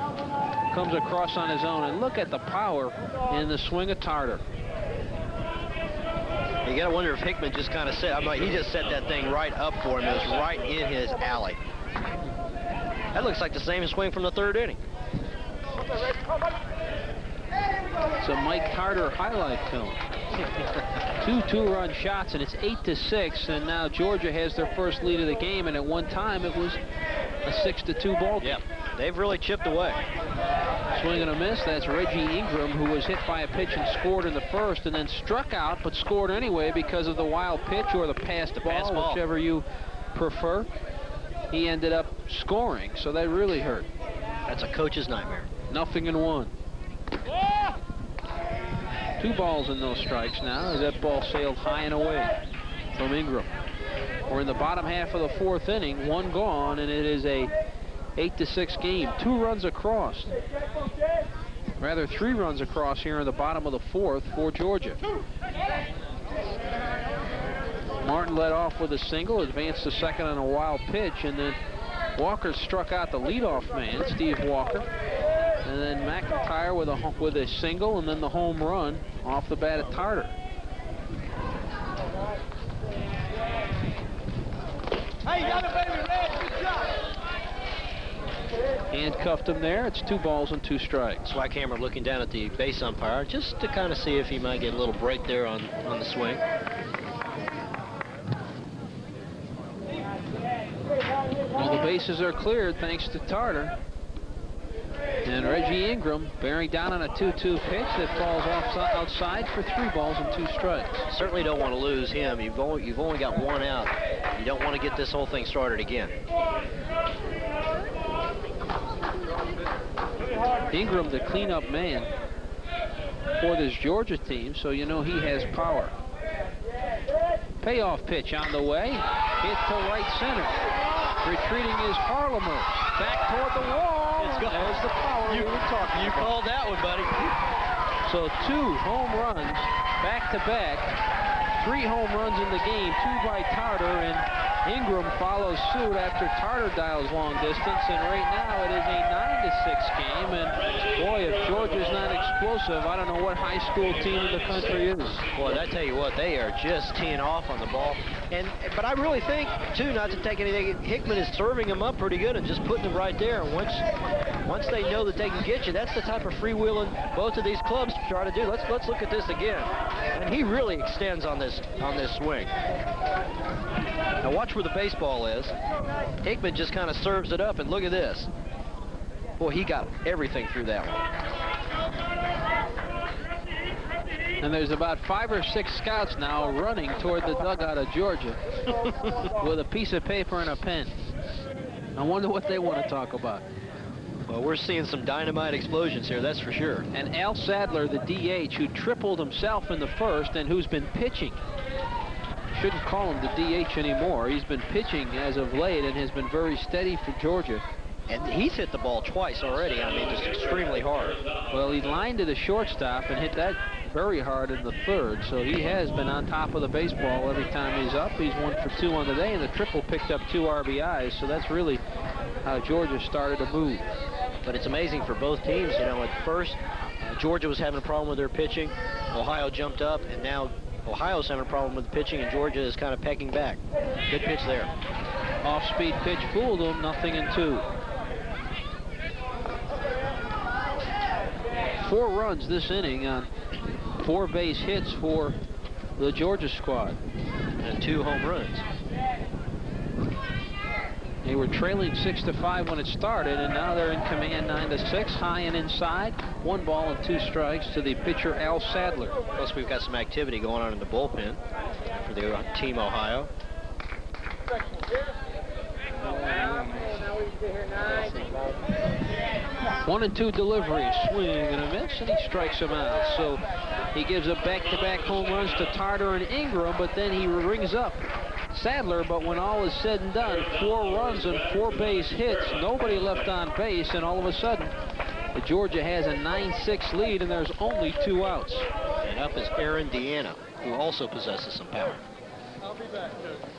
comes across on his own. And look at the power in the swing of Tarter. You got to wonder if Hickman just kind of he just set that thing right up for him. It was right in his alley. That looks like the same swing from the third inning. It's a Mike Tarter highlight film. 2 2-run shots, and it's 8-6, and now Georgia has their first lead of the game, and at one time it was a 6-2 ball game. Yep, they've really chipped away. Swing and a miss. That's Reggie Ingram, who was hit by a pitch and scored in the first, and then struck out but scored anyway because of the wild pitch or the passed ball, whichever you prefer. He ended up scoring, so that really hurt. That's a coach's nightmare. 0-1. 2 balls and no strikes now as that ball sailed high and away from Ingram. We're in the bottom half of the 4th inning, 1 gone, and it is a 8-6 game. 2 runs across. Rather, 3 runs across here in the bottom of the 4th for Georgia. Martin led off with a single, advanced to second on a wild pitch, and then Walker struck out the leadoff man, Steve Walker. And then McIntyre with a single, and then the home run off the bat of Tarter. Hey, you got it, baby, Red. Good job. Handcuffed him there. It's 2 balls and 2 strikes. Swackhammer looking down at the base umpire just to kind of see if he might get a little break there on the swing. bases are cleared thanks to Tarter. And Reggie Ingram bearing down on a 2-2 pitch that falls outside for 3 balls and 2 strikes. Certainly don't want to lose him. You've only got 1 out. You don't want to get this whole thing started again. Ingram, the cleanup man for this Georgia team, so you know he has power. Payoff pitch on the way. Hit to right center. Retreating is Harlemer. Back toward the wall. There's the power we were talking about. You called that one, buddy. So 2 home runs back-to-back. 3 home runs in the game, 2 by Tarter, and Ingram follows suit after Tarter dials long distance, and right now it is a 9-6 game, and boy, if Georgia's not explosive, I don't know what high school team in the country is. Boy, I tell you what, they are just teeing off on the ball. But I really think, too, not to take anything, Hickman is serving them up pretty good and just putting them right there. And once they know that they can get you, that's the type of freewheeling both of these clubs try to do. Let's look at this again. And he really extends on this swing. Now watch where the baseball is. Hickman just kind of serves it up, and look at this. Boy, he got everything through that one. And there's about 5 or 6 scouts now running toward the dugout of Georgia with a piece of paper and a pen. I wonder what they want to talk about. Well, we're seeing some dynamite explosions here, that's for sure. And Al Sadler, the DH, who tripled himself in the first and who's been pitching. Shouldn't call him the DH anymore. He's been pitching as of late and has been very steady for Georgia. And he's hit the ball twice already. I mean, just extremely hard. Well, he lined to the shortstop and hit that very hard in the third, so he has been on top of the baseball every time he's up. He's 1 for 2 on the day, and the triple picked up 2 RBIs, so that's really how Georgia started to move. But it's amazing for both teams. You know, at first, Georgia was having a problem with their pitching. Ohio jumped up, and now Ohio's having a problem with the pitching, and Georgia is kind of pegging back. Good pitch there. Off-speed pitch fooled him, 0-2. 4 runs this inning on 4 base hits for the Georgia squad. And 2 home runs. They were trailing 6-5 when it started, and now they're in command 9-6, high and inside. 1 ball and 2 strikes to the pitcher, Al Sadler. Plus, we've got some activity going on in the bullpen for the team Ohio. 1-2 delivery, swing and a miss, and he strikes him out. So he gives up back-to-back home runs to Tarter and Ingram, but then he rings up Sadler. But when all is said and done, 4 runs and 4 base hits, nobody left on base, and all of a sudden, Georgia has a 9-6 lead, and there's only 2 outs. And up is Aaron Deanna, who also possesses some power. I'll be back, Coach.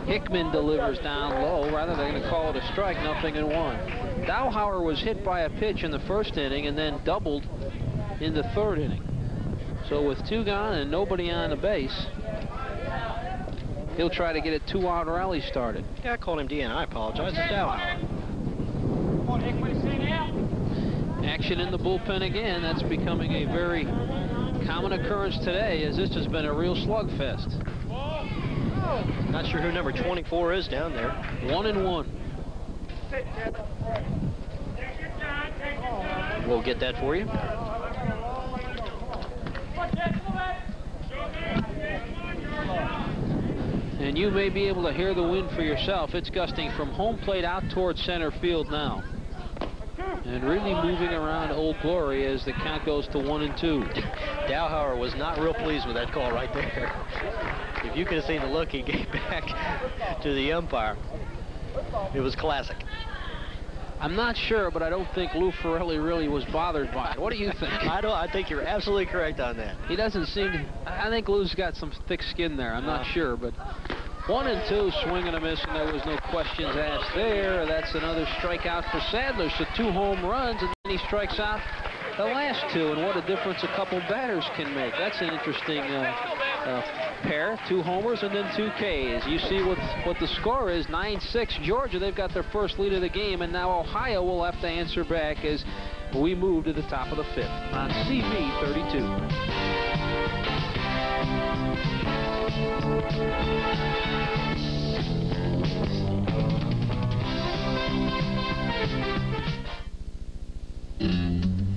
Hickman delivers down low. Rather, they're going to call it a strike, 0-1. Dowhauer was hit by a pitch in the first inning and then doubled in the 3rd inning. So with 2 gone and nobody on the base, he'll try to get a 2-out rally started. Yeah, I called him Deanna. I apologize. It's Dowhauer. Action in the bullpen again. That's becoming a very common occurrence today, as this has been a real slugfest. Not sure who number 24 is down there. 1-1. We'll get that for you. And you may be able to hear the wind for yourself. It's gusting from home plate out towards center field now. And really moving around Old Glory as the count goes to 1-2. Dowhauer was not real pleased with that call right there. If you could have seen the look he gave back to the umpire, it was classic. I'm not sure, but I don't think Lou Ferrelli really was bothered by it. What do you think? I think you're absolutely correct on that. He doesn't seem to, I think Lou's got some thick skin there. I'm not sure, but 1-2, swing and a miss, and there was no questions asked there. That's another strikeout for Sadler. So 2 home runs, and then he strikes out the last 2, and what a difference a couple batters can make. That's an interesting pair. 2 homers and then 2 Ks. You see what the score is, 9-6 Georgia. They've got their first lead of the game, and now Ohio will have to answer back as We move to the top of the 5th on CV 32.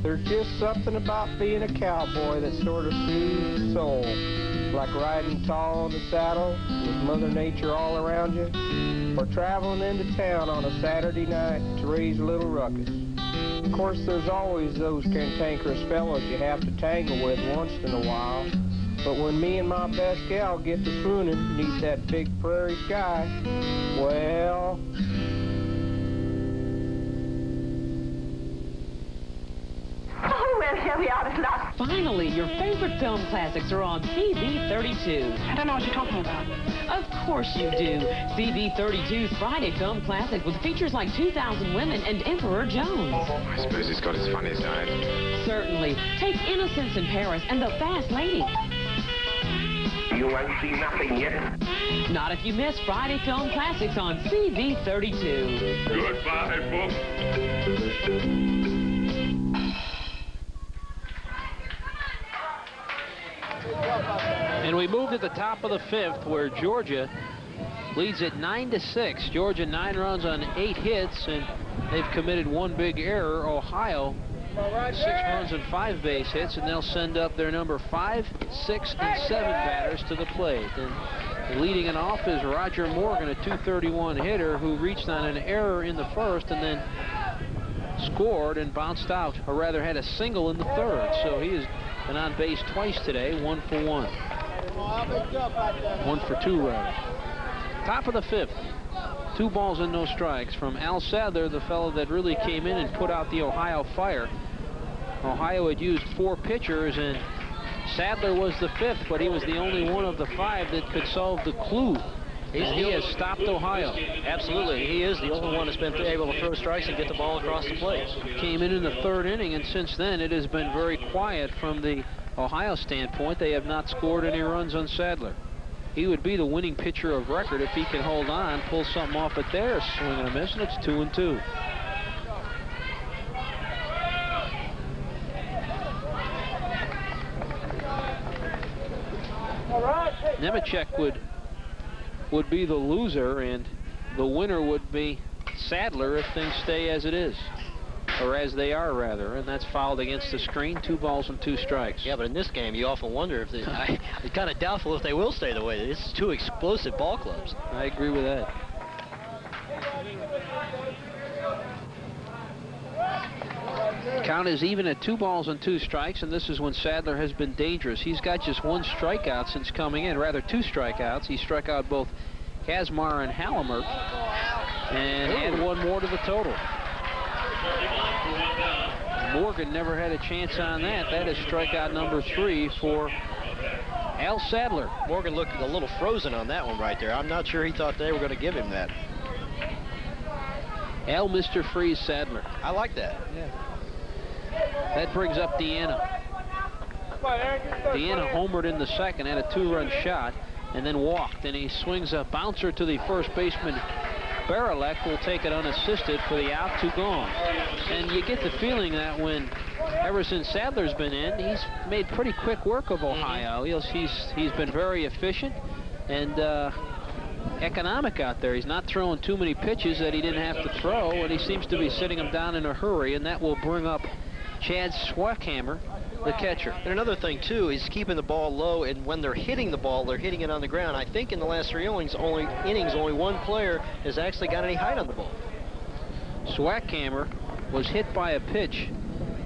There's just something about being a cowboy that sort of soothes the soul. Like riding tall on the saddle with Mother Nature all around you, or traveling into town on a Saturday night to raise a little ruckus. Of course, there's always those cantankerous fellows you have to tangle with once in a while, but when me and my best gal get to swooning beneath that big prairie sky, well... Here we are at last. Finally, your favorite film classics are on CV 32. I don't know what you're talking about. Of course you do. CV 32's Friday Film Classic with features like 2,000 Women and Emperor Jones. I suppose he's got his funny side. Certainly. Take Innocence in Paris and The Fast Lady. You ain't seen nothing yet. Not if you miss Friday Film Classics on CV 32. Goodbye, folks. And we move to the top of the 5th, where Georgia leads at 9-6. Georgia 9 runs on 8 hits, and they've committed 1 big error. Ohio 6 runs and 5 base hits, and they'll send up their number 5, 6, and 7 batters to the plate. And leading it off is Roger Morgan, a .231 hitter who reached on an error in the first and then scored and bounced out, or rather had a single in the third. So he has been on base twice today, 1 for 1. 1 for 2, rather. Top of the 5th. 2 balls and no strikes from Al Sadler, the fellow that really came in and put out the Ohio fire. Ohio had used 4 pitchers, and Sadler was the 5th, but he was the only one of the 5 that could solve the clue. He has stopped Ohio. Absolutely. He is the only one that's been able to throw strikes and get the ball across the plate. Came in the 3rd inning, and since then it has been very quiet from the Ohio standpoint. They have not scored any runs on Sadler. He would be the winning pitcher of record if he can hold on, pull something off at there, swing and a miss, and it's 2-2. Nemechek would be the loser, and the winner would be Sadler if things stay as it is. Or as they are, rather, and that's fouled against the screen. 2 balls and 2 strikes. Yeah, but in this game, you often wonder if it's kind of doubtful if they will stay the way. This is 2 explosive ball clubs. I agree with that. Count is even at 2 balls and 2 strikes, and this is when Sadler has been dangerous. He's got just 1 strikeout since coming in, rather 2 strikeouts. He struck out both Kazmar and Hallemer, and add 1 more to the total. Morgan never had a chance on that. That is strikeout number 3 for Al Sadler. Morgan looked a little frozen on that one right there. I'm not sure he thought they were going to give him that. Al Mr. Freeze Sadler. I like that. Yeah. That brings up Deanna. Deanna homered in the 2nd, had a 2-run shot, and then walked, and he swings a bouncer to the first baseman. Barilek will take it unassisted for the out, 2 gone. And you get the feeling that ever since Sadler's been in, he's made pretty quick work of Ohio. He's been very efficient and economic out there. He's not throwing too many pitches that he didn't have to throw, and he seems to be sitting them down in a hurry, and that will bring up Chad Schwackhammer, the catcher. And another thing, too, is keeping the ball low, and when they're hitting the ball, they're hitting it on the ground. I think in the last 3 innings, only 1 player has actually got any height on the ball. Schwackhammer was hit by a pitch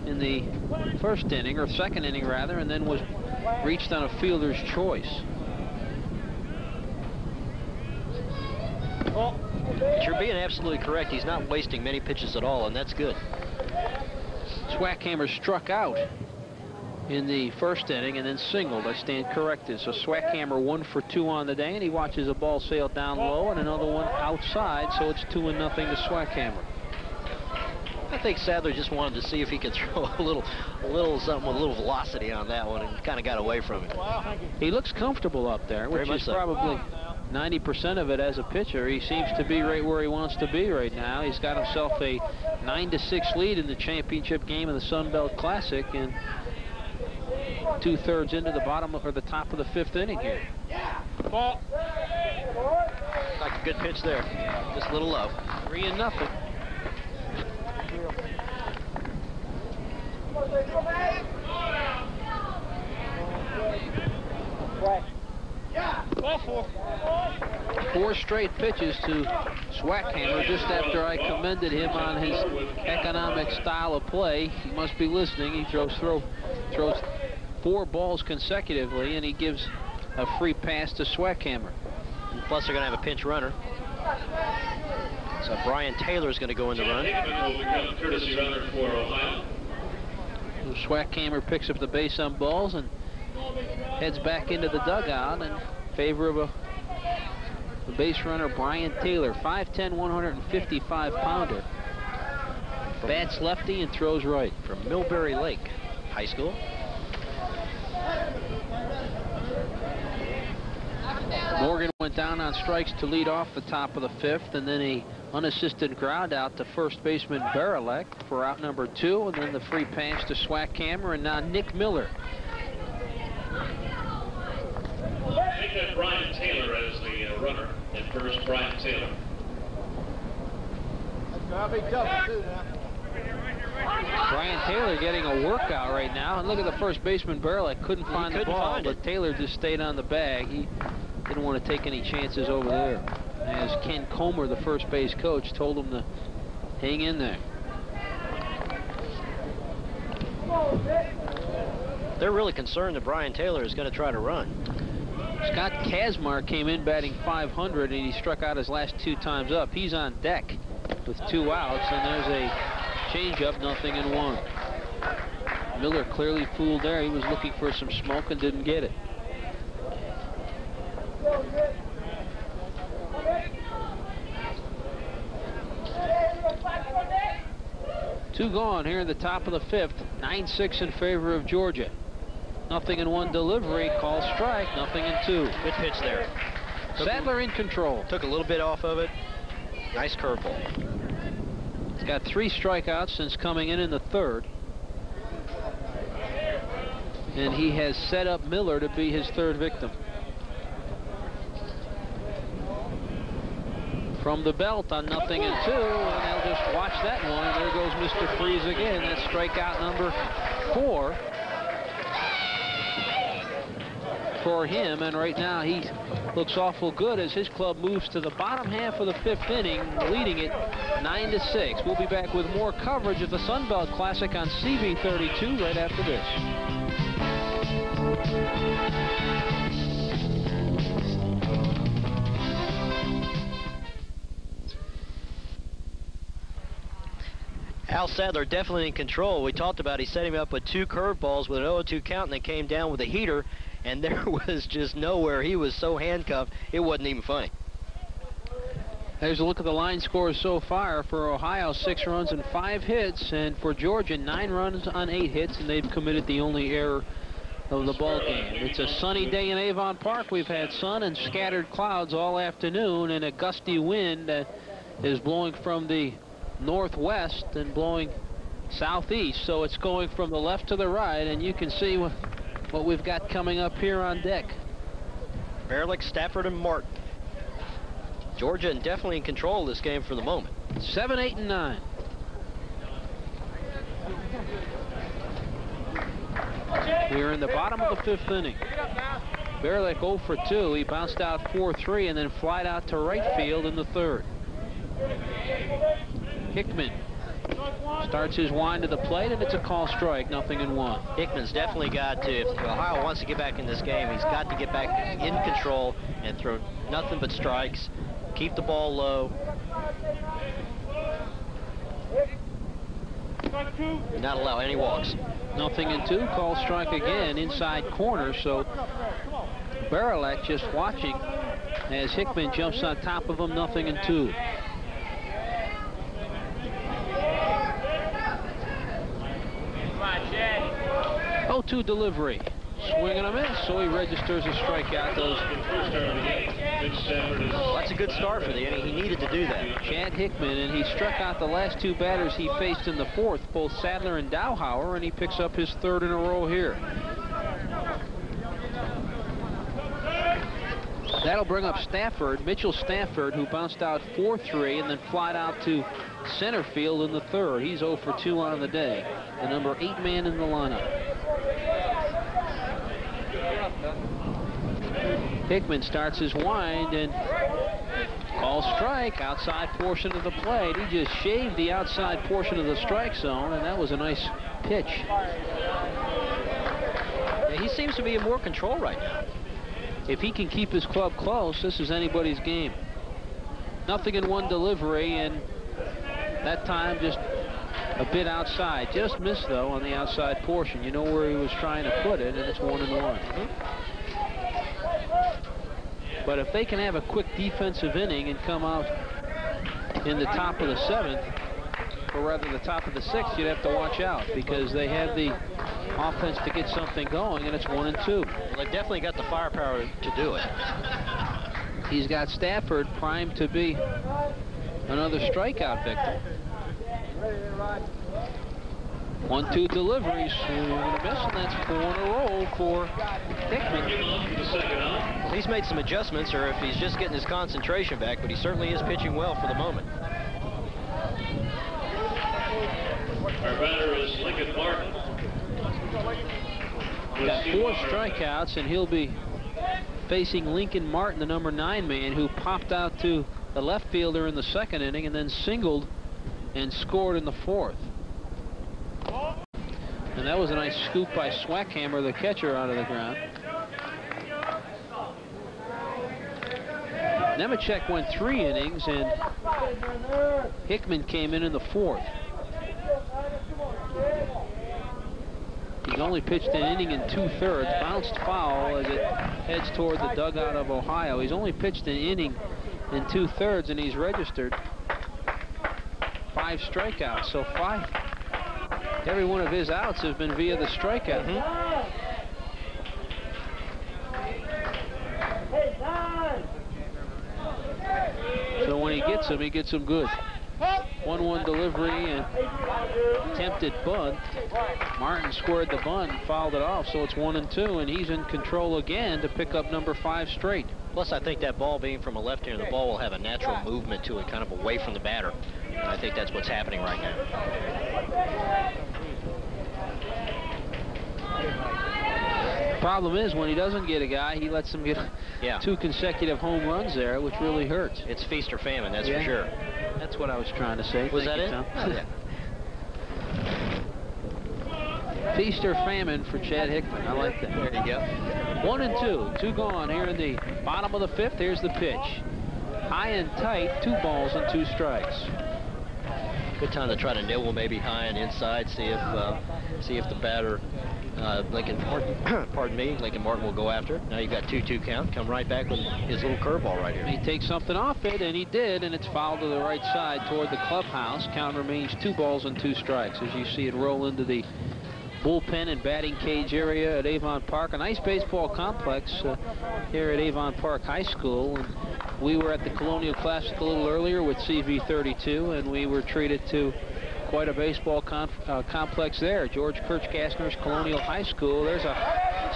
in the 1st inning, or 2nd inning, rather, and then was reached on a fielder's choice. But you're being absolutely correct. He's not wasting many pitches at all, and that's good. Schwackhammer struck out in the 1st inning and then singled. I stand corrected. So Schwackhammer 1 for 2 on the day, and he watches a ball sail down low and another one outside, so it's 2-0 to Schwackhammer. I think Sadler just wanted to see if he could throw a little something with a little velocity on that one, and kind of got away from it. He looks comfortable up there, which is probably 90% of it as a pitcher. He seems to be right where he wants to be right now. He's got himself a 9-6 lead in the championship game of the Sunbelt Classic, and 2/3 into the bottom or the top of the 5th inning here. Ball. Like a good pitch there. Just a little low. 3-0. Four straight pitches to Swackhammer just after I commended him on his economic style of play. He must be listening. He throws 4 balls consecutively, and he gives a free pass to Swackhammer. And plus, they're going to have a pinch runner. So Brian Taylor is going to go in the run. Courtesy runner for Ohio. Swackhammer picks up the base on balls and heads back into the dugout in favor of the base runner, Brian Taylor, 5'10", 155-pounder. Bats lefty and throws right. From Millbury Lake High School. Morgan went down on strikes to lead off the top of the 5th, and then a unassisted ground out to first baseman Barilek for out number 2, and then the free pass to Swackhammer, and now Nick Miller. Make that Brian Taylor as the runner at first. Brian Taylor. Brian Taylor getting a workout right now, and look at the first baseman Barilek couldn't find the ball, but Taylor just stayed on the bag. He didn't want to take any chances over there, as Ken Comer, the first base coach, told him to hang in there. They're really concerned that Brian Taylor is going to try to run. Scott Kazmar came in batting .500, and he struck out his last 2 times up. He's on deck with 2 outs, and there's a changeup, 0-1. Miller clearly fooled there. He was looking for some smoke and didn't get it. Two gone here in the top of the 5th. 9-6 in favor of Georgia. 0-1 delivery, call strike, 0-2. Good pitch there. Sadler in control. Took a little bit off of it. Nice curveball. He's got 3 strikeouts since coming in the 3rd. And he has set up Miller to be his 3rd victim. From the belt on 0-2, and they'll just watch that one. And there goes Mr. Freeze again. That's strikeout number 4 for him. And right now he looks awful good as his club moves to the bottom half of the 5th inning, leading it 9-6. We'll be back with more coverage of the Sunbelt Classic on CB32 right after this. Al Sadler definitely in control. We talked about he set him up with 2 curveballs with an 0-2 count, and they came down with a heater, and there was just nowhere. He was so handcuffed, it wasn't even funny. There's a look at the line scores so far. For Ohio, 6 runs and 5 hits, and for Georgia, 9 runs on 8 hits, and they've committed the only error of the ball game. It's a sunny day in Avon Park. We've had sun and scattered clouds all afternoon, and a gusty wind that is blowing from the northwest and blowing southeast, so it's going from the left to the right, and you can see what we've got coming up here on deck. Barilek, Stafford, and Martin. Georgia definitely in control of this game for the moment. 7, 8, and 9. We're in the bottom of the 5th inning. Barilek 0 for 2. He bounced out 4-3 and then flied out to right field in the 3rd. Hickman starts his wind to the plate, and it's a call strike, 0-1. Hickman's definitely got to, if Ohio wants to get back in this game, he's got to get back in control and throw nothing but strikes, keep the ball low, not allow any walks. 0-2, call strike again, inside corner, so Barilek just watching as Hickman jumps on top of him, 0-2. 0-2 delivery. Swing and a miss, so he registers a strikeout. First out of the game, pitch 7 good start for the inning. He needed to do that. Chad Hickman, and he struck out the last two batters he faced in the fourth, both Sadler and Dowhauer, and he picks up his third in a row here. That'll bring up Stafford, Mitchell Stafford, who bounced out 4-3 and then flied out to center field in the third. He's 0 for 2 on the day, the number 8 man in the lineup. Hickman starts his wind and ball strike, outside portion of the plate. He just shaved the outside portion of the strike zone, and that was a nice pitch. Yeah, he seems to be in more control right now. If he can keep his club close, this is anybody's game. Nothing in one delivery, and that time just a bit outside. Just missed, though, on the outside portion. You know where he was trying to put it, and it's 1-1. But if they can have a quick defensive inning and come out in the top of the 7th, or rather the top of the 6th, you'd have to watch out, because they have the offense to get something going, and it's 1-2. Well, they've definitely got the firepower to do it. He's got Stafford primed to be another strikeout victim. 1-2 deliveries. We're going to miss, and that's 4 in a row for Hickman. He's made some adjustments, or if he's just getting his concentration back, but he certainly is pitching well for the moment. Our batter is Lincoln Martin. Got 4 strikeouts, and he'll be facing Lincoln Martin, the number 9 man, who popped out to the left fielder in the 2nd inning and then singled and scored in the 4th. And that was a nice scoop by Swackhammer, the catcher, out of the ground. Nemechek went 3 innings, and Hickman came in the 4th. He's only pitched an inning in 2/3, bounced foul as it heads toward the dugout of Ohio. He's only pitched an inning in 2/3, and he's registered 5 strikeouts. So every one of his outs have been via the strikeout. So when he gets them good. 1-1 delivery and attempted bunt. Martin squared the bunt, fouled it off, so it's 1-2, and he's in control again to pick up number 5 straight. Plus, I think that ball being from a left-hander, the ball will have a natural movement to it, kind of away from the batter. And I think that's what's happening right now. Problem is, when he doesn't get a guy, he lets him get 2 consecutive home runs there, which really hurts. It's feast or famine, that's for sure. That's what I was trying to say. Was Thank that you, it? Tom. Feast or famine for Chad Hickman. I like that. There you go. 1-2. 2 gone here in the bottom of the 5th. Here's the pitch. High and tight, 2 balls and 2 strikes. Good time to try to nibble maybe high and inside, see if the batter, Lincoln Martin, Lincoln Martin will go after. Now you've got 2-2 count. Come right back with his little curveball right here. He takes something off it, and he did, and it's fouled to the right side toward the clubhouse. Count remains 2 balls and 2 strikes as you see it roll into the bullpen and batting cage area at Avon Park. A nice baseball complex here at Avon Park High School. And we were at the Colonial Classic a little earlier with CV32, and we were treated to quite a baseball complex there. George Kirchgassner's Colonial High School. There's a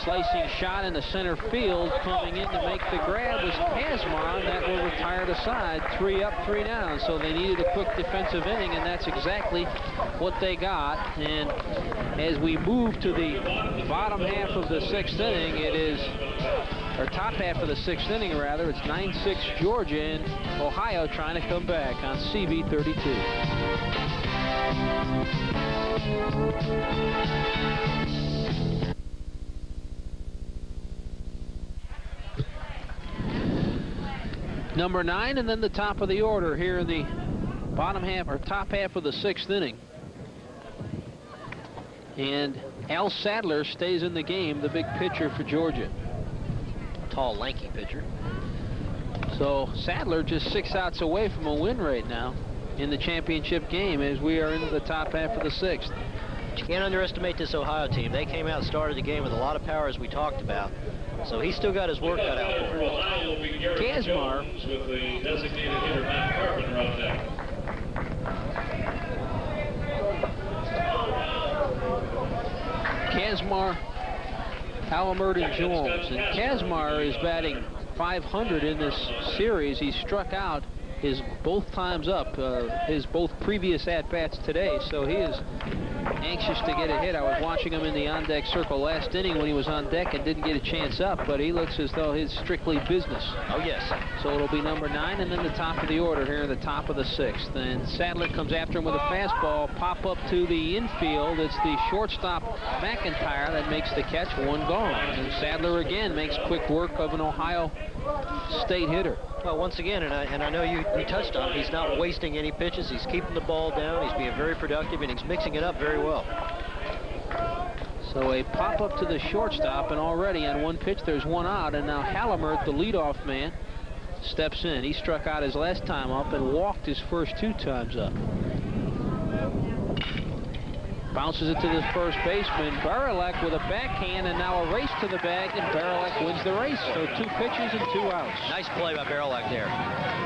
slicing shot in the center field. Coming in to make the grab was Kazmar. That will retire to side. 3 up, 3 down. So they needed a quick defensive inning, and that's exactly what they got. And as we move to the bottom half of the 6th inning, it is, or top half of the 6th inning rather, it's 9-6 Georgia, and Ohio trying to come back on CV32. Number 9, and then the top of the order here in the bottom half or top half of the 6th inning. And Al Sadler stays in the game, the big pitcher for Georgia. Tall, lanky pitcher. So Sadler just 6 outs away from a win right now in the championship game as we are into the top half of the 6th. But you can't underestimate this Ohio team. They came out and started the game with a lot of power, as we talked about. So he's still got his work cut out for him. Gary Kazmar. Jones with the designated hitter Matt Carpenter on deck. Kazmar, Halamert, and Jones. And Kazmar is batting .500 in this series. He struck out his both times up, his both previous at-bats today, so he is anxious to get a hit. I was watching him in the on-deck circle last inning when he was on deck and didn't get a chance up, but he looks as though he's strictly business. Oh, yes. So it'll be number 9 and then the top of the order here in the top of the 6th. And Sadler comes after him with a fastball, pop up to the infield. It's the shortstop McIntyre that makes the catch, one gone. And Sadler again makes quick work of an Ohio State hitter. Well, once again, and I know you touched on it, he's not wasting any pitches. He's keeping the ball down. He's being very productive, and he's mixing it up very well. So a pop-up to the shortstop, and already on one pitch, there's one out, and now Halamert, the leadoff man, steps in. He struck out his last time up and walked his first 2 times up. Bounces it to the first baseman, Barilek with a backhand, and now a race to the bag, and Barilek wins the race. So 2 pitches and 2 outs. Nice play by Barilek there.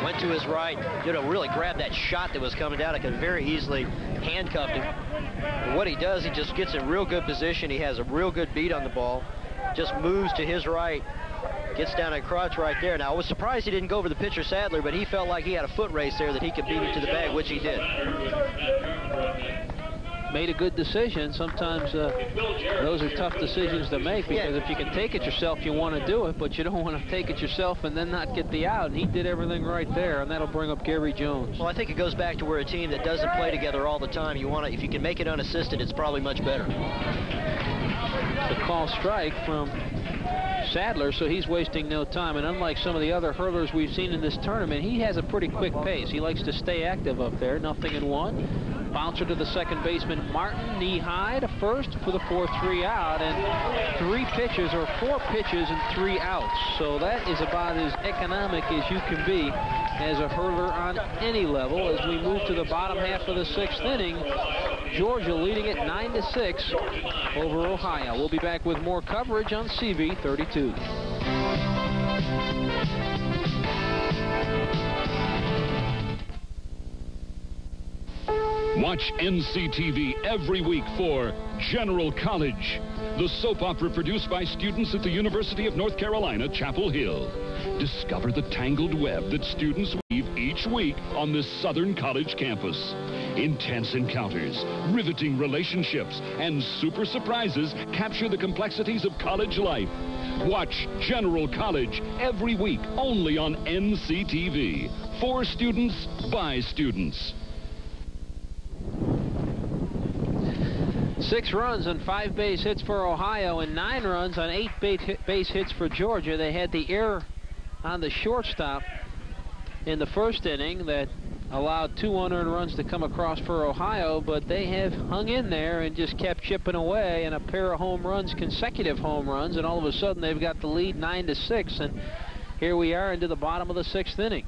Went to his right, really grabbed that shot that was coming down. It could very easily handcuffed him. And what he does, he just gets in real good position. He has a real good beat on the ball. Just moves to his right, gets down at crotch right there. Now, I was surprised he didn't go over the pitcher Sadler, but he felt like he had a foot race there that he could beat it to the bag, which he did. Made a good decision. Sometimes those are tough decisions to make, because if you can take it yourself, you want to do it, but you don't want to take it yourself and then not get the out. And he did everything right there, and that'll bring up Gary Jones. Well, I think it goes back to where a team that doesn't play together all the time, you want to, if you can make it unassisted, it's probably much better. The call strike from Sadler, so he's wasting no time. And unlike some of the other hurlers we've seen in this tournament, he has a pretty quick pace. He likes to stay active up there. 0-1. Bouncer to the second baseman, Martin, knee high to first for the 4-3 out, and 3 pitches or 4 pitches and 3 outs. So that is about as economic as you can be as a hurler on any level. As we move to the bottom half of the 6th inning, Georgia leading it 9-6 over Ohio. We'll be back with more coverage on CV 32. Watch NCTV every week for General College, the soap opera produced by students at the University of North Carolina, Chapel Hill. Discover the tangled web that students weave each week on this Southern College campus. Intense encounters, riveting relationships, and super surprises capture the complexities of college life. Watch General College every week only on NCTV. For students, by students. 6 runs on 5 base hits for Ohio and 9 runs on 8 base hits for Georgia. They had the error on the shortstop in the first inning that allowed 2 unearned runs to come across for Ohio, but they have hung in there and just kept chipping away, and a pair of home runs, consecutive home runs, and all of a sudden they've got the lead 9-6, and here we are into the bottom of the 6th inning.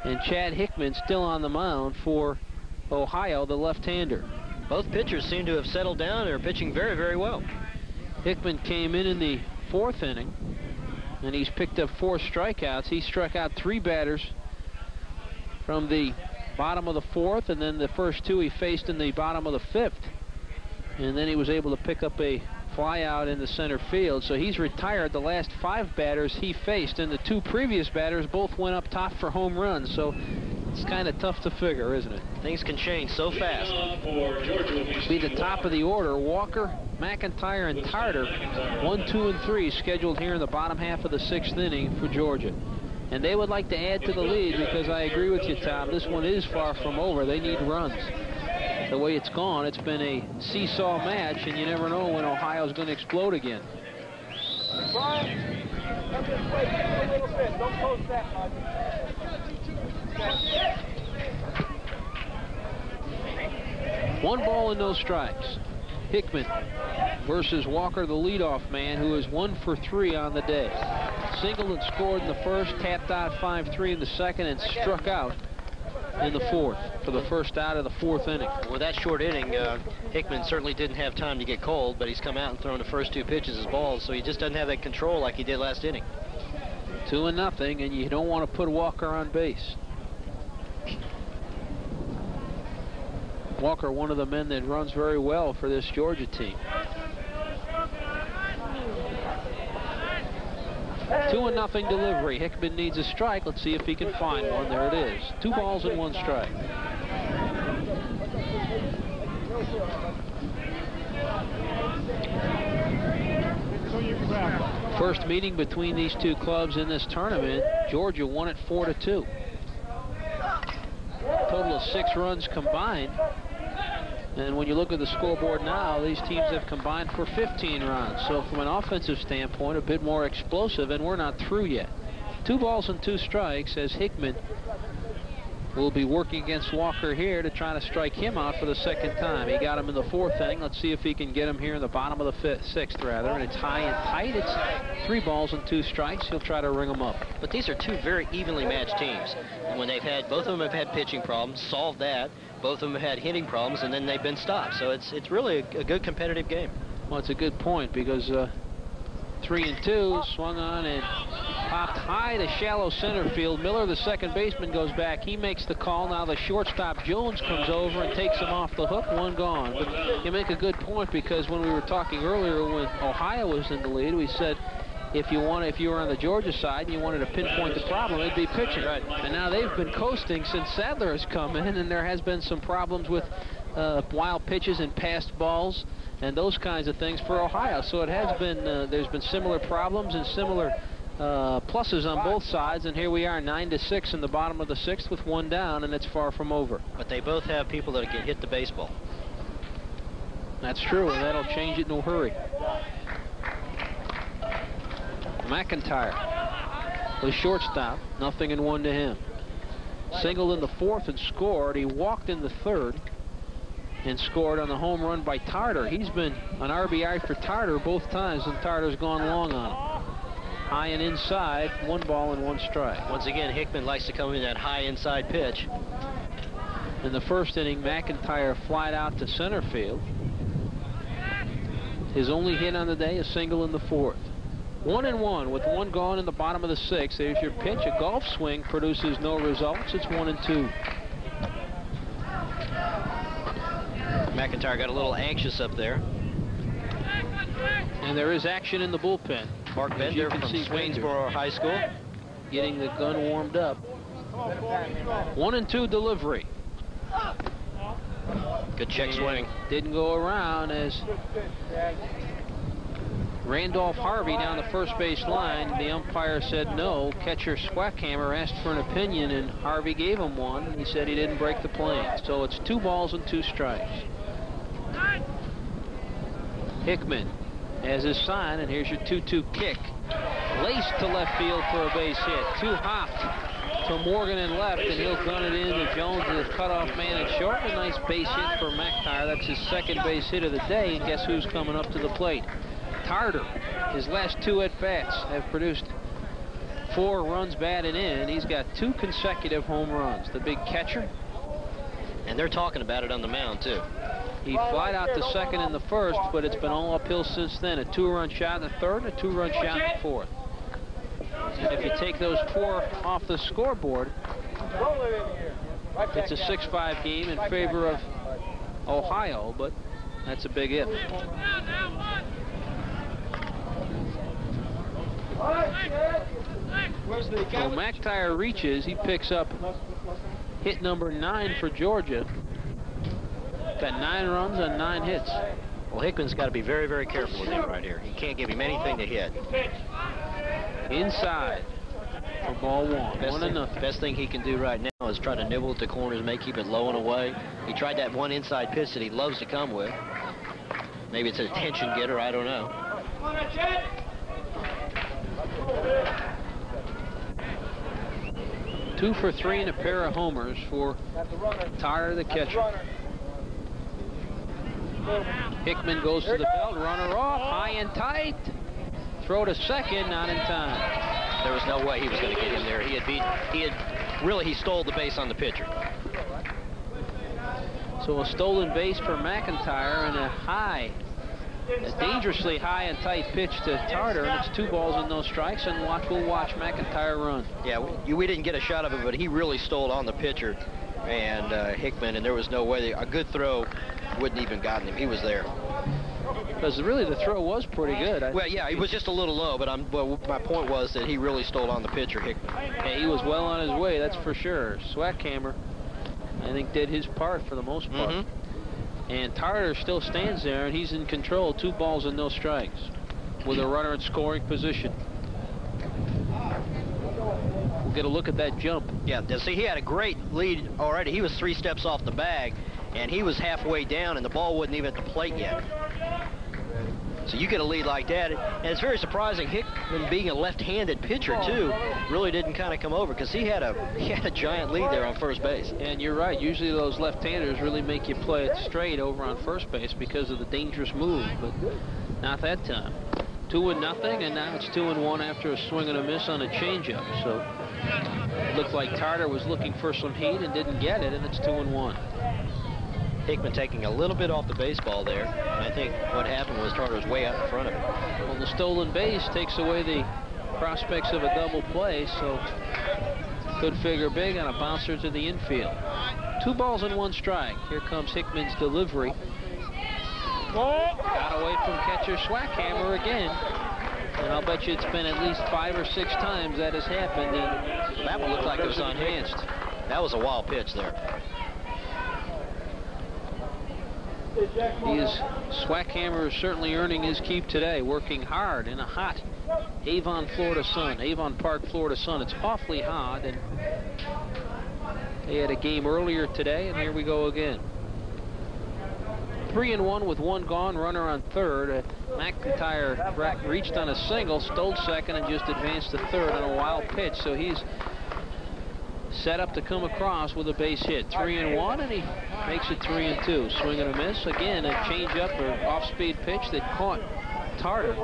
And Chad Hickman still on the mound for Ohio, the left-hander. Both pitchers seem to have settled down. They're pitching very, very well. Hickman came in the 4th inning, and he's picked up 4 strikeouts. He struck out 3 batters from the bottom of the 4th, and then the first 2 he faced in the bottom of the 5th. And then he was able to pick up a fly out in the center field. So he's retired the last 5 batters he faced, and the 2 previous batters both went up top for home runs. So it's kind of tough to figure, isn't it? Things can change so fast. Be the top of the order. Walker, McIntyre, and Tarter, 1, 2, and 3 scheduled here in the bottom half of the 6th inning for Georgia. And they would like to add to the lead, because I agree with you, Tom. This one is far from over. They need runs. The way it's gone, it's been a seesaw match, and you never know when Ohio's going to explode again. Brian, come this way just a little bit. Don't post that much. 1 ball and no strikes. Hickman versus Walker, the leadoff man, who is 1 for 3 on the day. Singled and scored in the first, tapped out 5-3 in the second, and struck out in the 4th for the first out of the 4th inning. With that short inning, Hickman certainly didn't have time to get cold, but he's come out and thrown the first 2 pitches as balls, so he just doesn't have that control like he did last inning. 2-0, and you don't want to put Walker on base. Walker, one of the men that runs very well for this Georgia team. 2-0 delivery. Hickman needs a strike. Let's see if he can find one. There it is. 2 balls and 1 strike. First meeting between these two clubs in this tournament. Georgia won it 4-2. Total of 6 runs combined. And when you look at the scoreboard now, these teams have combined for 15 runs. So from an offensive standpoint, a bit more explosive, and we're not through yet. 2 balls and 2 strikes as Hickman will be working against Walker here to try to strike him out for the 2nd time. He got him in the 4th inning. Let's see if he can get him here in the bottom of the 6th, rather. And it's high and tight. It's 3 balls and 2 strikes. He'll try to ring them up. But these are 2 very evenly matched teams. When they've had, both of them have had pitching problems, solved that. Both of them have had hitting problems, and then they've been stopped. So it's really a good competitive game. Well, it's a good point because 3-2, swung on and popped high to shallow center field. Miller, the second baseman, goes back. He makes the call. Now the shortstop, Jones, comes over and takes him off the hook. 1 gone. But you make a good point because when we were talking earlier when Ohio was in the lead, we said if you were on the Georgia side and you wanted to pinpoint the problem, it'd be pitching. Right. And now they've been coasting since Sadler has come in, and there has been some problems with wild pitches and passed balls and those kinds of things for Ohio. So it has been, there's been similar problems and similar pluses on both sides, and here we are 9-6 in the bottom of the 6th with 1 down, and it's far from over. But they both have people that can hit the baseball. That's true, and that'll change it in a hurry. McIntyre, the shortstop, 0-1 to him. Singled in the 4th and scored. He walked in the 3rd and scored on the home run by Tarter. He's been an RBI for Tarter both times, and Tarter's gone long on him. High and inside, 1 ball and 1 strike. Once again, Hickman likes to come in that high inside pitch. In the 1st inning, McIntyre flied out to center field. His only hit on the day, a single in the 4th. 1-1 with 1 gone in the bottom of the 6th. There's your pitch. A golf swing produces no results. It's 1-2. McIntyre got a little anxious up there. And there is action in the bullpen. Mark Bender from Swainsboro High School getting the gun warmed up. 1-2 delivery. Good check swing. Didn't go around as Randolph Harvey down the first base line. The umpire said no. Catcher Swackhammer asked for an opinion, and Harvey gave him one, and he said he didn't break the plane. So it's 2 balls and 2 strikes. Hickman has his sign, and here's your 2-2 kick. Laced to left field for a base hit. 2 hopped to Morgan in left, and he'll gun it in to Jones, the cutoff man at short. A nice base hit for McIntyre. That's his 2nd base hit of the day, and guess who's coming up to the plate? Tarter. His last 2 at-bats have produced 4 runs batted in. He's got 2 consecutive home runs. The big catcher. And they're talking about it on the mound, too. He flied out to 2nd in the 1st, but it's been all uphill since then. A 2-run shot in the 3rd and a 2-run shot in the 4th. And if you take those 4 off the scoreboard, it's a 6-5 game in favor of Ohio, but that's a big if. So McIntyre reaches. He picks up hit number 9 for Georgia. Got 9 runs on 9 hits. Well, Hickman's got to be very, very careful with him right here. He can't give him anything to hit. Inside for ball 1. 1-0. Best thing he can do right now is try to nibble at the corners, keep it low and away. He tried that one inside pitch that he loves to come with. Maybe it's an attention getter. I don't know. 2 for 3 and a pair of homers for Tarter, the catcher. Hickman goes to the belt, runner off, high and tight. Throw to 2nd, not in time. There was no way he was going to get him there. He stole the base on the pitcher. So a stolen base for McIntyre and a high A dangerously high and tight pitch to Tarter, and it's 2 balls and no strikes, and we'll watch McIntyre run. Yeah, we didn't get a shot of it, but he really stole on the pitcher and Hickman, and there was no way a good throw wouldn't even gotten him. He was there. Because really the throw was pretty good. Well, yeah, it was just a little low, but my point was that he really stole on the pitcher, Hickman. Yeah, he was well on his way, that's for sure. Swackhammer, I think, did his part for the most part. And Tarter still stands there, and he's in control. 2 balls and no strikes with a runner in scoring position. We'll get a look at that jump. Yeah, see, he had a great lead already. He was 3 steps off the bag, and he was halfway down, and the ball wasn't even at the plate yet. So you get a lead like that, and it's very surprising. Hickman, being a left-handed pitcher too, really didn't kind of come over, because he had a giant lead there on first base. And you're right. Usually those left-handers really make you play it straight over on first base because of the dangerous move, but not that time. 2-0, and now it's 2-1 after a swing and a miss on a changeup. So it looked like Tarter was looking for some heat and didn't get it, and it's 2-1. Hickman taking a little bit off the baseball there. And I think what happened was Tarter was way out in front of him. Well, the stolen base takes away the prospects of a double play, so could figure big on a bouncer to the infield. 2 balls and 1 strike. Here comes Hickman's delivery. Got away from catcher Swackhammer again. And I'll bet you it's been at least 5 or 6 times that has happened. And that one looked like it was unhinged. That was a wild pitch there. Swackhammer is certainly earning his keep today, working hard in a hot Avon, Florida sun. Avon Park, Florida sun. It's awfully hot, and they had a game earlier today, and here we go again. 3-1 with 1 gone, runner on third. McIntyre reached on a single, stole second, and just advanced to third on a wild pitch, so he's set up to come across with a base hit. 3-1, and he makes it 3-2. Swing and a miss. Again, a changeup or off-speed pitch that caught Tarter.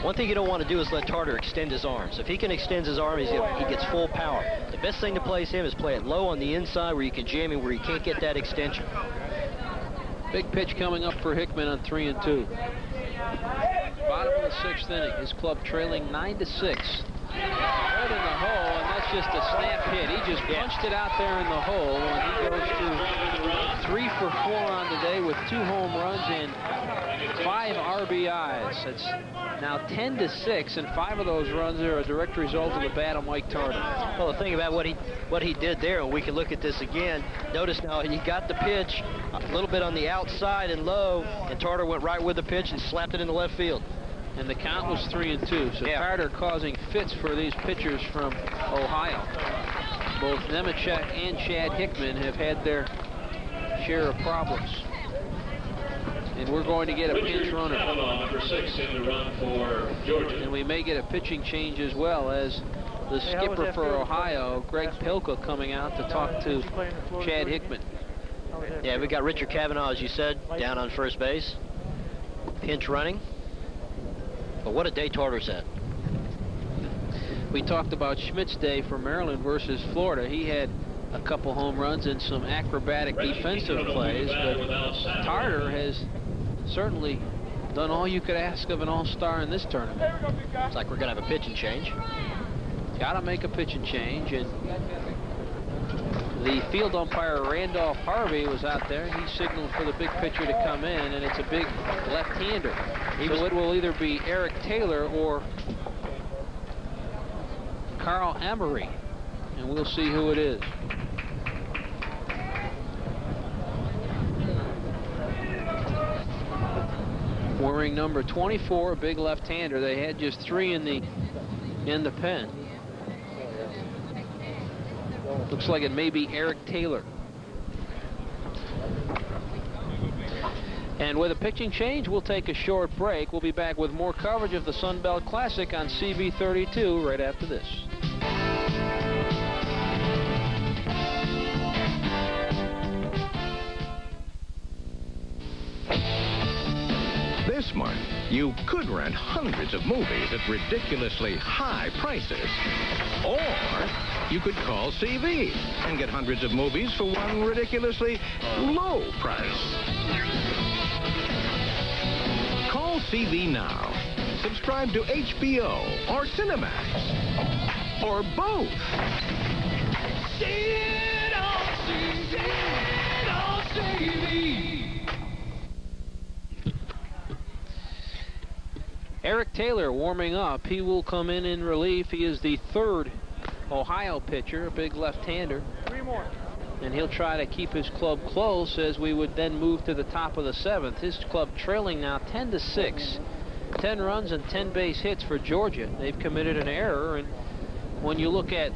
One thing you don't want to do is let Tarter extend his arms. If he can extend his arms, he gets full power. The best thing to place him is play it low on the inside where you can jam him where he can't get that extension. Big pitch coming up for Hickman on 3-2. Bottom of the 6th inning. His club trailing 9-6. Right in the hole, and that's just a snap hit. He just punched it out there in the hole, and he goes to 3 for 4 on the day with 2 home runs and 5 RBIs. It's now 10-6, and 5 of those runs are a direct result of the bat of Mike Tarter. Well, the thing about what he did there, and we can look at this again. Notice now he got the pitch a little bit on the outside and low, and Tarter went right with the pitch and slapped it in the left field. And the count was 3-2. So Tarter causing fits for these pitchers from Ohio. Both Nemechek and Chad Hickman have had their share of problems. And we're going to get a pinch runner. Number 6 in the run for Georgia. And we may get a pitching change as well, as the skipper for Ohio, Greg Pilka, coming out to talk to Chad Hickman. Yeah, we got Richard Cavanaugh, as you said, down on first base. Pinch running. But what a day Tarter's had. We talked about Schmidt's day for Maryland versus Florida. He had a couple home runs and some acrobatic defensive plays, but Tarter has certainly done all you could ask of an all-star in this tournament. It's like we're going to have a pitching change. Got to make a pitching change, and the field umpire Randolph Harvey was out there. He signaled for the big pitcher to come in, and it's a big left-hander. So it will either be Eric Taylor or Carl Emery, and we'll see who it is. Wearing number 24, a big left-hander. They had just 3 in the pen. Looks like it may be Eric Taylor. And with a pitching change, we'll take a short break. We'll be back with more coverage of the Sunbelt Classic on CB32 right after this. This month, you could rent hundreds of movies at ridiculously high prices. Or you could call CV and get hundreds of movies for one ridiculously low price. CV now. Subscribe to HBO or Cinemax or both. See it on TV. Eric Taylor warming up. He will come in relief. He is the third Ohio pitcher, a big left-hander. 3 more. And he'll try to keep his club close as we would then move to the top of the 7th. His club trailing now 10-6. 10 runs and 10 base hits for Georgia. They've committed an error, and when you look at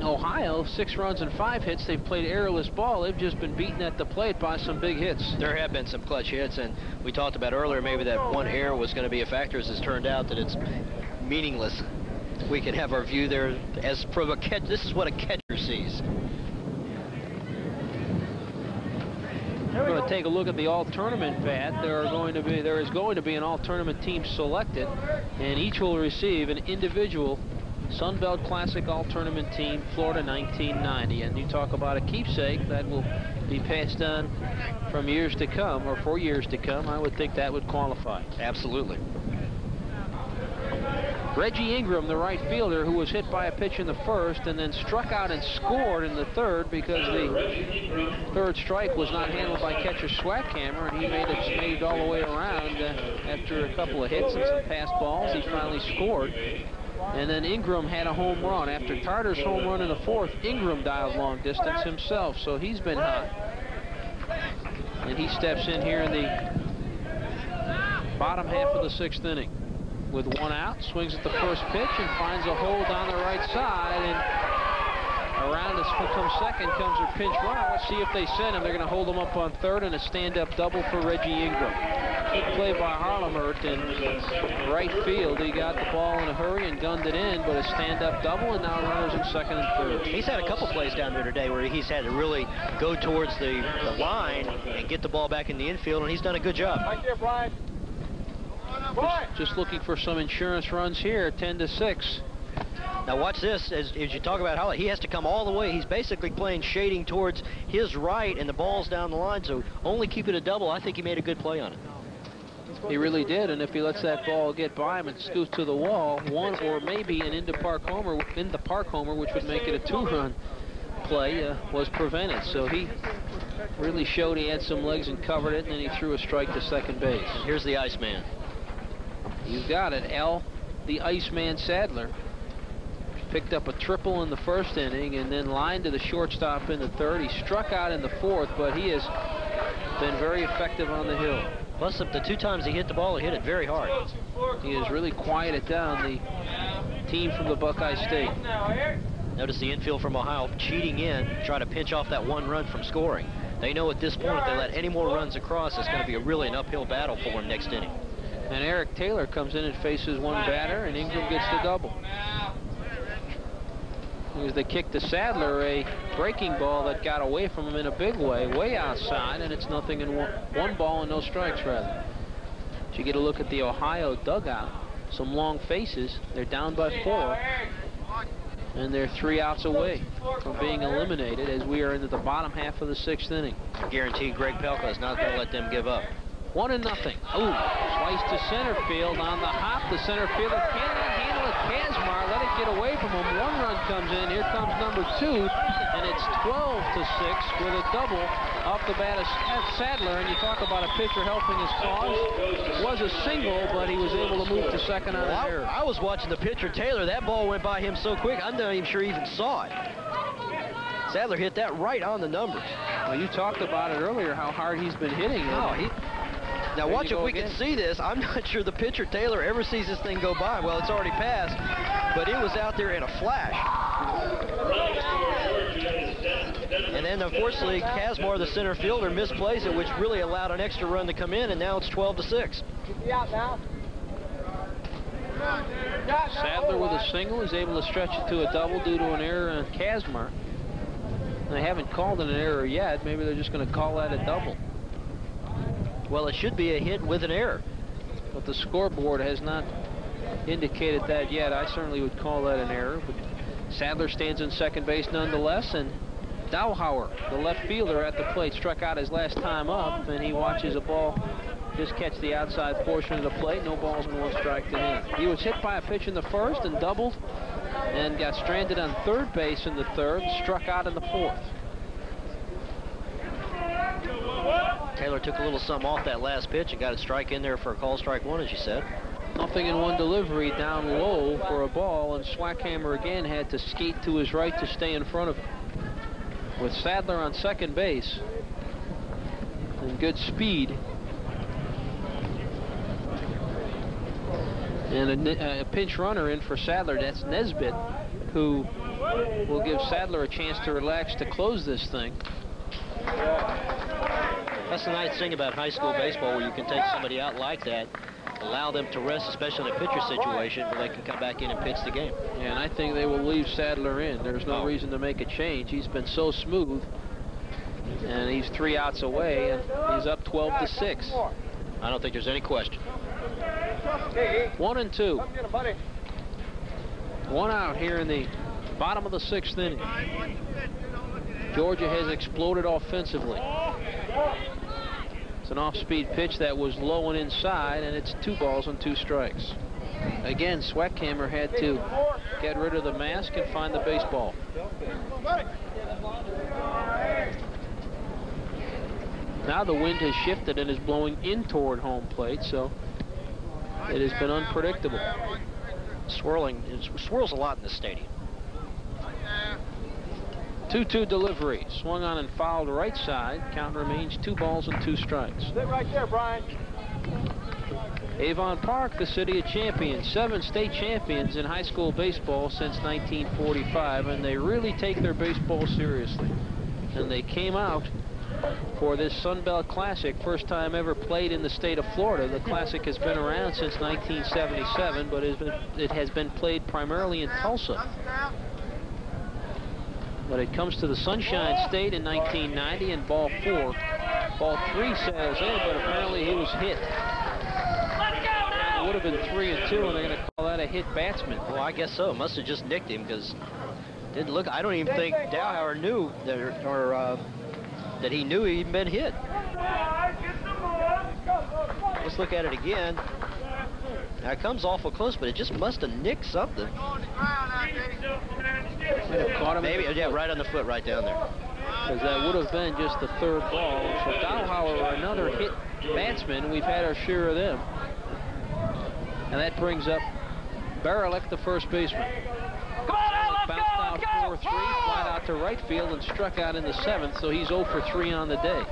Ohio, 6 runs and 5 hits. They've played errorless ball. They've just been beaten at the plate by some big hits. There have been some clutch hits, and we talked about earlier maybe that one error was going to be a factor. As it's turned out that it's meaningless. We can have our view there as from a catch. This is what a catcher sees. We're going to take a look at the all-tournament bat. There is going to be an all-tournament team selected, and each will receive an individual Sunbelt Classic all-tournament team, Florida 1990. And you talk about a keepsake that will be passed on from years to come, or for years to come. I would think that would qualify. Absolutely. Reggie Ingram, the right fielder, who was hit by a pitch in the first and then struck out and scored in the third because the third strike was not handled by catcher Swackhammer, and he made it all the way around after a couple of hits and some passed balls. He finally scored. And then Ingram had a home run. After Tartar's home run in the fourth, Ingram dialed long distance himself, so he's been hot. And he steps in here in the bottom half of the 6th inning. With 1 out, swings at the first pitch and finds a hole down the right side, and around us comes second comes their pinch runner. Let's see if they send him. They're going to hold him up on third, and a stand-up double for Reggie Ingram. Good play by Harlemert in right field. He got the ball in a hurry and gunned it in, but a stand-up double, and now runners in second and third. He's had a couple plays down there today where he's had to really go towards the line and get the ball back in the infield, and he's done a good job. Right there, Brian. Just looking for some insurance runs here, 10-6. Now watch this, as you talk about how he has to come all the way. He's basically playing shading towards his right, and the ball's down the line, so only keep it a double. I think he made a good play on it. He really did, and if he lets that ball get by him and scoots to the wall, one or maybe an into the park homer, which would make it a 2-run play, was prevented. So he really showed he had some legs and covered it, and then he threw a strike to second base. Here's the Iceman. You got it, L. The Iceman Sadler picked up a triple in the first inning and then lined to the shortstop in the third. He struck out in the fourth, but he has been very effective on the hill. Plus, the 2 times he hit the ball, he hit it very hard. He has really quieted down the team from the Buckeye State. Notice the infield from Ohio cheating in, trying to pinch off that 1 run from scoring. They know at this point if they let any more runs across, it's going to be really an uphill battle for him next inning. And Eric Taylor comes in and faces 1 batter, and Ingram gets the double. As they kick to Sadler, a breaking ball that got away from him in a big way outside, and it's nothing in one ball and no strikes, rather. As you get a look at the Ohio dugout, some long faces. They're down by 4, and they're 3 outs away from being eliminated as we are into the bottom half of the 6th inning. I guarantee Greg Pelka is not going to let them give up. 1-0. Ooh, slice to center field on the hop. The center fielder cannot handle it. Kazmar let it get away from him. 1 run comes in. Here comes number 2, and it's 12-6 with a double off the bat of Sadler. And you talk about a pitcher helping his cause. It was a single, but he was able to move to second on an error. I was watching the pitcher, Taylor. That ball went by him so quick, I'm not even sure he even saw it. Sadler hit that right on the numbers. Well, you talked about it earlier, how hard he's been hitting. Now watch if we can see this. I'm not sure the pitcher, Taylor, ever sees this thing go by. Well, it's already passed, but it was out there in a flash. And then, unfortunately, Kazmar, the center fielder, misplays it, which really allowed an extra run to come in, and now it's 12-6. Sadler with a single is able to stretch it to a double due to an error on Kazmar. They haven't called it an error yet. Maybe they're just going to call that a double. Well, it should be a hit with an error. But the scoreboard has not indicated that yet. I certainly would call that an error. But Sadler stands in second base nonetheless, and Dowhauer, the left fielder at the plate, struck out his last time up, and he watches a ball just catch the outside portion of the plate. No balls and 1 strike to him. He was hit by a pitch in the first and doubled, and got stranded on third base in the third, struck out in the fourth. Taylor took a little something off that last pitch and got a strike in there for a call strike 1, as you said. 0-1 delivery down low for a ball, and Swackhammer again had to skate to his right to stay in front of him. With Sadler on second base and good speed, and a pinch runner in for Sadler. That's Nesbitt, who will give Sadler a chance to relax to close this thing. That's the nice thing about high school baseball, where you can take somebody out like that, allow them to rest, especially in a pitcher situation, where they can come back in and pitch the game. Yeah, and I think they will leave Sadler in. There's no reason to make a change. He's been so smooth, and he's 3 outs away, and he's up 12-6. I don't think there's any question. 1-2. 1 out here in the bottom of the 6th inning. Georgia has exploded offensively. It's an off-speed pitch that was low and inside, and it's 2 balls and 2 strikes. Again, Swackhammer had to get rid of the mask and find the baseball. Now the wind has shifted and is blowing in toward home plate, so it has been unpredictable. Swirling, it swirls a lot in this stadium. 2-2 delivery, swung on and fouled right side. Count remains 2 balls and 2 strikes. Sit right there, Brian. Avon Park, the city of champions, 7 state champions in high school baseball since 1945, and they really take their baseball seriously. And they came out for this Sunbelt Classic, first time ever played in the state of Florida. The Classic has been around since 1977, but it has been played primarily in Tulsa. But it comes to the Sunshine State in 1990, and ball 4. Ball 3 sails in, but apparently he was hit. It would have been 3-2, and they're going to call that a hit batsman. Well, I guess so. Must have just nicked him, because didn't look. I don't even think Dowhauer knew that he knew he'd been hit. Let's look at it again. Now it comes awful close, but it just must have nicked something. Caught him. Maybe, yeah, right on the foot, right down there. Because that would have been just the 3rd ball. So Dowhauer, another hit batsman. We've had our share of them. And that brings up Barilek, the first baseman. Bounced out 4-3, flat out to right field, and struck out in the 7th, so he's 0 for 3 on the day.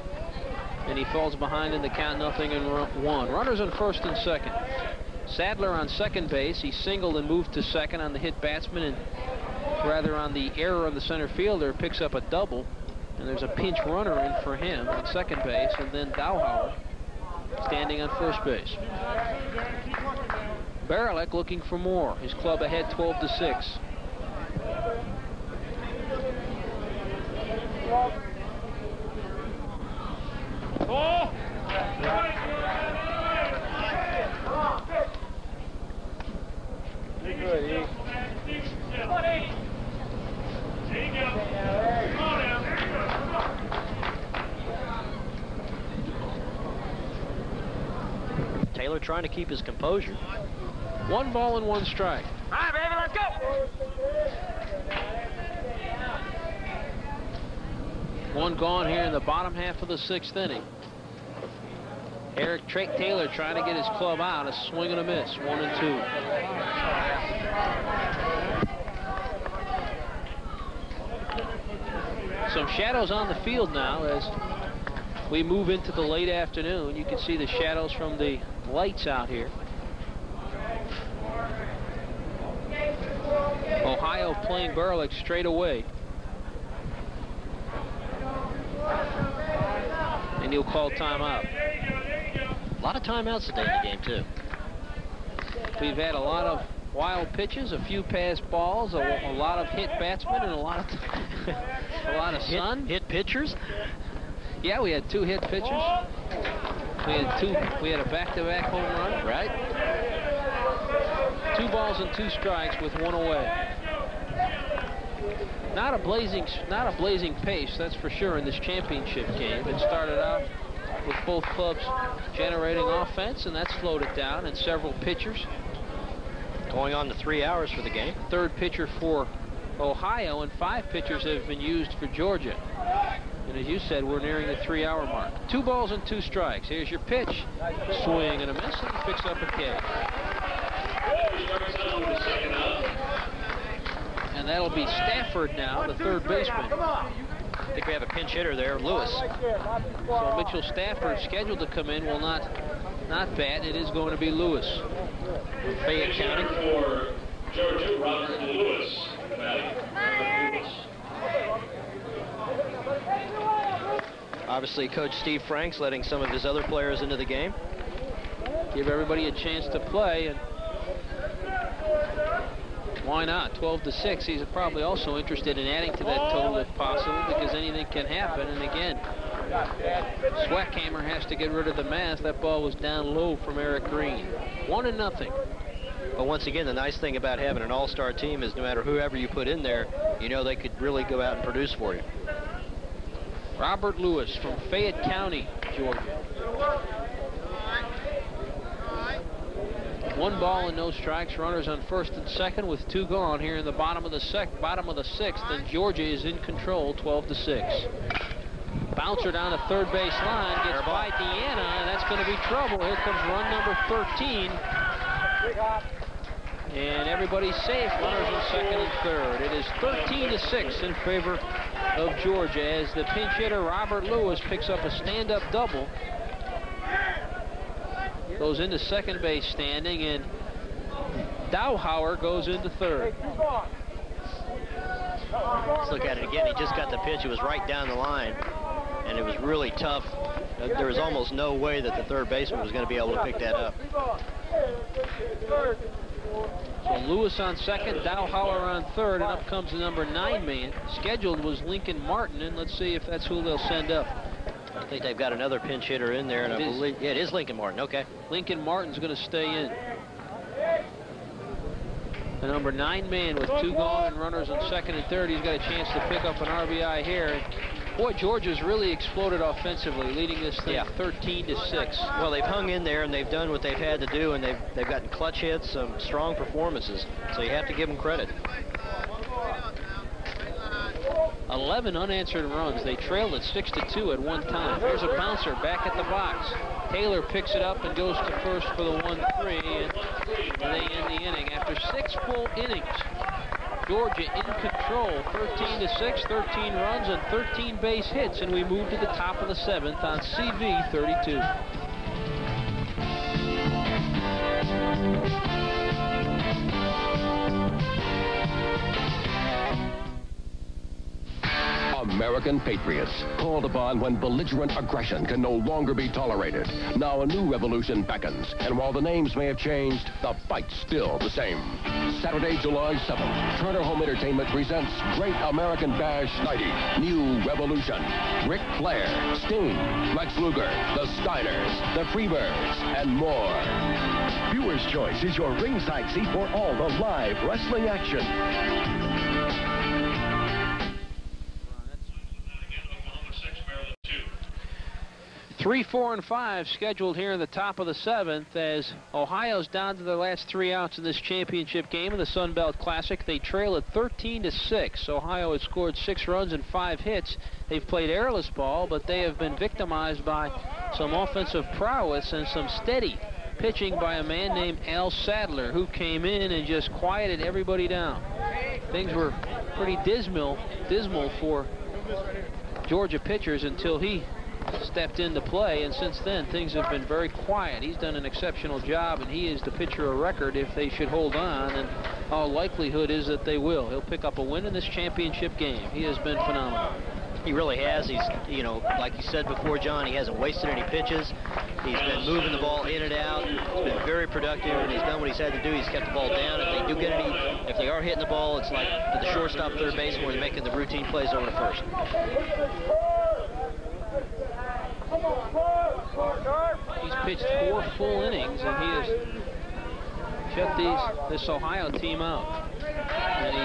And he falls behind in the count, 0-1. Runners on first and second. Sadler on second base. He singled and moved to second on the hit batsman, and rather on the error of the center fielder, picks up a double, and there's a pinch runner in for him on second base, and then Dowhauer standing on first base. Barilek looking for more. His club ahead 12-6. Taylor trying to keep his composure. 1 ball and 1 strike. All right, baby, let's go. One gone here in the bottom half of the 6th inning. Eric Taylor trying to get his club out. A swing and a miss. 1-2. Some shadows on the field now as we move into the late afternoon. You can see the shadows from the lights out here. Ohio playing Barilek straight away. And he'll call timeout. A lot of timeouts today in the game, too. We've had a lot of wild pitches, a few passed balls, a lot of hit batsmen, and a lot of sun. Hit pitchers? Yeah, we had 2 hit pitchers. We had a back-to-back home run. Right. 2 balls and 2 strikes with 1 away. Not a blazing pace, that's for sure, in this championship game. It started out with both clubs generating offense, and that's slowed it down, and several pitchers. Going on to 3 hours for the game. Third pitcher for Ohio, and 5 pitchers have been used for Georgia. And as you said, we're nearing the 3-hour mark. 2 balls and 2 strikes. Here's your pitch. Swing and a miss, and he picks up a K. And that'll be Stafford now, the third baseman. I think we have a pinch hitter there, Lewis. So Mitchell Stafford, scheduled to come in, will not bat. It is going to be Lewis. Fayette County. For Georgia, Robert Lewis. Obviously, Coach Steve Franks letting some of his other players into the game. Give everybody a chance to play, and why not? 12-6. He's probably also interested in adding to that total if possible, because anything can happen. And again, Swackhammer has to get rid of the mask. That ball was down low from Eric Green. 1-0. But once again, the nice thing about having an all-star team is no matter whoever you put in there, you know they could really go out and produce for you. Robert Lewis from Fayette County, Georgia. 1 ball and no strikes. Runners on first and second with 2 gone here in the bottom of the 6th, and Georgia is in control, 12-6. Bouncer down the third base line, gets by Deanna, and that's going to be trouble. Here comes run number 13. And everybody's safe. Runners on second and third. It is 13-6 in favor of Georgia as the pinch hitter Robert Lewis picks up a stand-up double. Goes into second base standing, and Dowhauer goes into third. Let's look at it again. He just got the pitch. It was right down the line, and it was really tough. There was almost no way that the third baseman was going to be able to pick that up. So Lewis on second, Dowhauer on third, and up comes the number 9 man. Scheduled was Lincoln Martin, and let's see if that's who they'll send up. I think they've got another pinch hitter in there, and I believe, yeah, it is Lincoln Martin. Okay. Lincoln Martin's going to stay in. The number 9 man with 2 gone and runners on second and third. He's got a chance to pick up an RBI here. And boy, Georgia's really exploded offensively, leading this thing 13-6. Well, they've hung in there and they've done what they've had to do, and they've gotten clutch hits, some strong performances. So you have to give them credit. 11 unanswered runs. They trailed at 6-2 at one time. Here's a bouncer back at the box. Taylor picks it up and goes to first for the 1-3, and they end the inning. After 6 full innings, Georgia in control, 13-6, 13 runs and 13 base hits, and we move to the top of the 7th on CV 32. American patriots, called upon when belligerent aggression can no longer be tolerated. Now a new revolution beckons, and while the names may have changed, the fight's still the same. Saturday, July 7th, Turner Home Entertainment presents Great American Bash 90, New Revolution. Ric Flair, Sting, Lex Luger, the Steiners, the Freebirds, and more. Viewer's Choice is your ringside seat for all the live wrestling action. 3, 4, and 5 scheduled here in the top of the 7th as Ohio's down to their last 3 outs in this championship game in the Sunbelt Classic. They trail at 13-6. Ohio has scored 6 runs and 5 hits. They've played airless ball, but they have been victimized by some offensive prowess and some steady pitching by a man named Al Sadler, who came in and just quieted everybody down. Things were pretty dismal for Georgia pitchers until he stepped into play, and since then things have been very quiet. He's done an exceptional job, and he is the pitcher of record if they should hold on, and all likelihood is that they will. He'll pick up a win in this championship game. He has been phenomenal. He really has. He's, you know, like you said before, John, he hasn't wasted any pitches. He's been moving the ball in and out. He's been very productive, and he's done what he's had to do. He's kept the ball down. If they do get any, if they are hitting the ball, it's like to the shortstop, third base, where they're making the routine plays over to first. He's pitched 4 full innings, and he has shut this Ohio team out. And he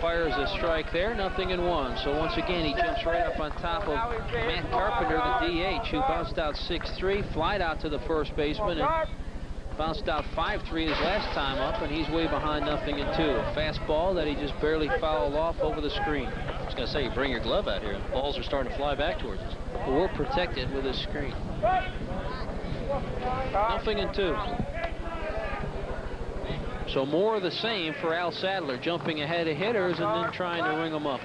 fires a strike there, 0-1. So once again, he jumps right up on top of Matt Carpenter, the DH, who bounced out 6-3, flied out to the first baseman, and bounced out 5-3 his last time up, and he's way behind 0-2. A fastball that he just barely fouled off over the screen. I was going to say, you bring your glove out here. The balls are starting to fly back towards us. But we're protected with this screen. 0-2. So more of the same for Al Sadler, jumping ahead of hitters and then trying to ring them up.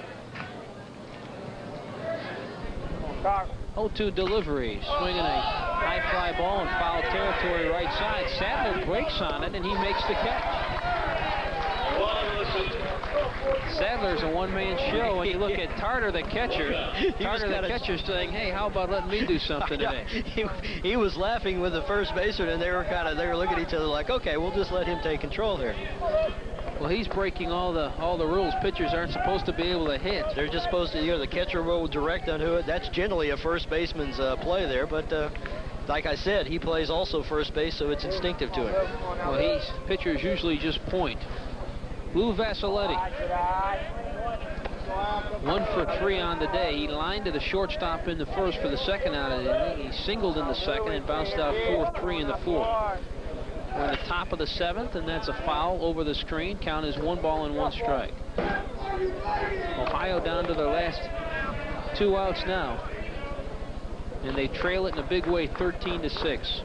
0-2 delivery, swinging a high fly ball in foul territory right side. Sadler breaks on it and he makes the catch. Sadler's a one-man show. When you look at Tarter, the catcher, catcher's saying, "Hey, how about letting me do something today?" He was laughing with the first baseman, and they were looking at each other like, "Okay, we'll just let him take control here." Well, he's breaking all the rules. Pitchers aren't supposed to be able to hit. They're just supposed to, the catcher will direct on who. That's generally a first baseman's play there, but like I said, he plays also first base, so it's instinctive to him. Well, pitchers usually just point. Lou Vaciletti, 1 for 3 on the day. He lined to the shortstop in the first for the second out of the inning. He singled in the second and bounced out 4-3 in the fourth. We're in the top of the 7th, and that's a foul over the screen. Count is 1 ball and 1 strike. Ohio down to their last 2 outs now, and they trail it in a big way, 13-6.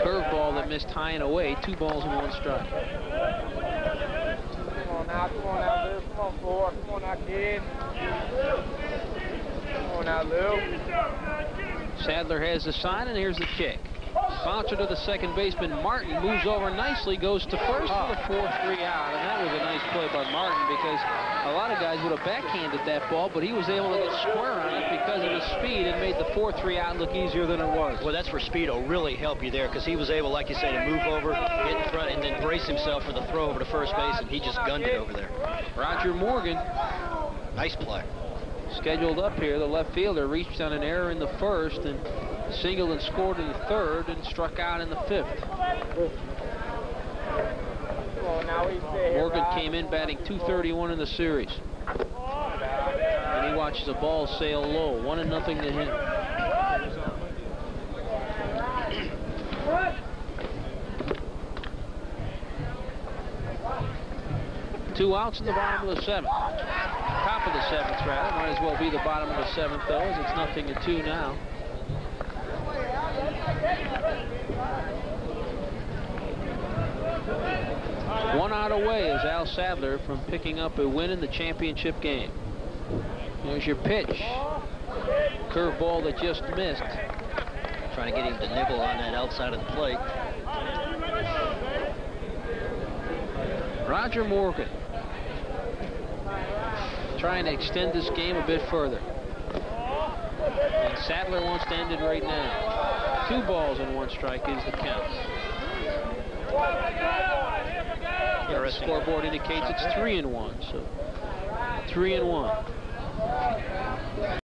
Curveball that missed high and away, 2 balls and 1 strike. Come on now, Lou. Come on, Ford. Come on now, kid. Come on now, Lou. Sadler has the sign, and here's the kick. Bouncer to the second baseman. Martin moves over nicely, goes to first for the 4-3 out, and that was a nice play by Martin, because a lot of guys would have backhanded that ball, but he was able to get square on it because of his speed and made the 4-3 out look easier than it was. Well, that's where speed will really help you there, because he was able, like you say, to move over, get in front, and then brace himself for the throw over to first base, and he just gunned it over there. Roger Morgan. Nice play. Scheduled up here, the left fielder reached on an error in the first and singled and scored in the third and struck out in the 5th. Morgan came in batting .231 in the series. And he watches the ball sail low, 1-0 to him. Two outs in the bottom of the 7th. Top of the 7th, rather. Might as well be the bottom of the 7th, though, as it's 0-2 now. One out away is Al Sadler from picking up a win in the championship game. Here's your pitch. Curveball that just missed. Trying to get him to nibble on that outside of the plate. Roger Morgan trying to extend this game a bit further. And Sadler wants to end it right now. 2 balls and 1 strike is the count. The scoreboard indicates it's 3-1, so 3-1.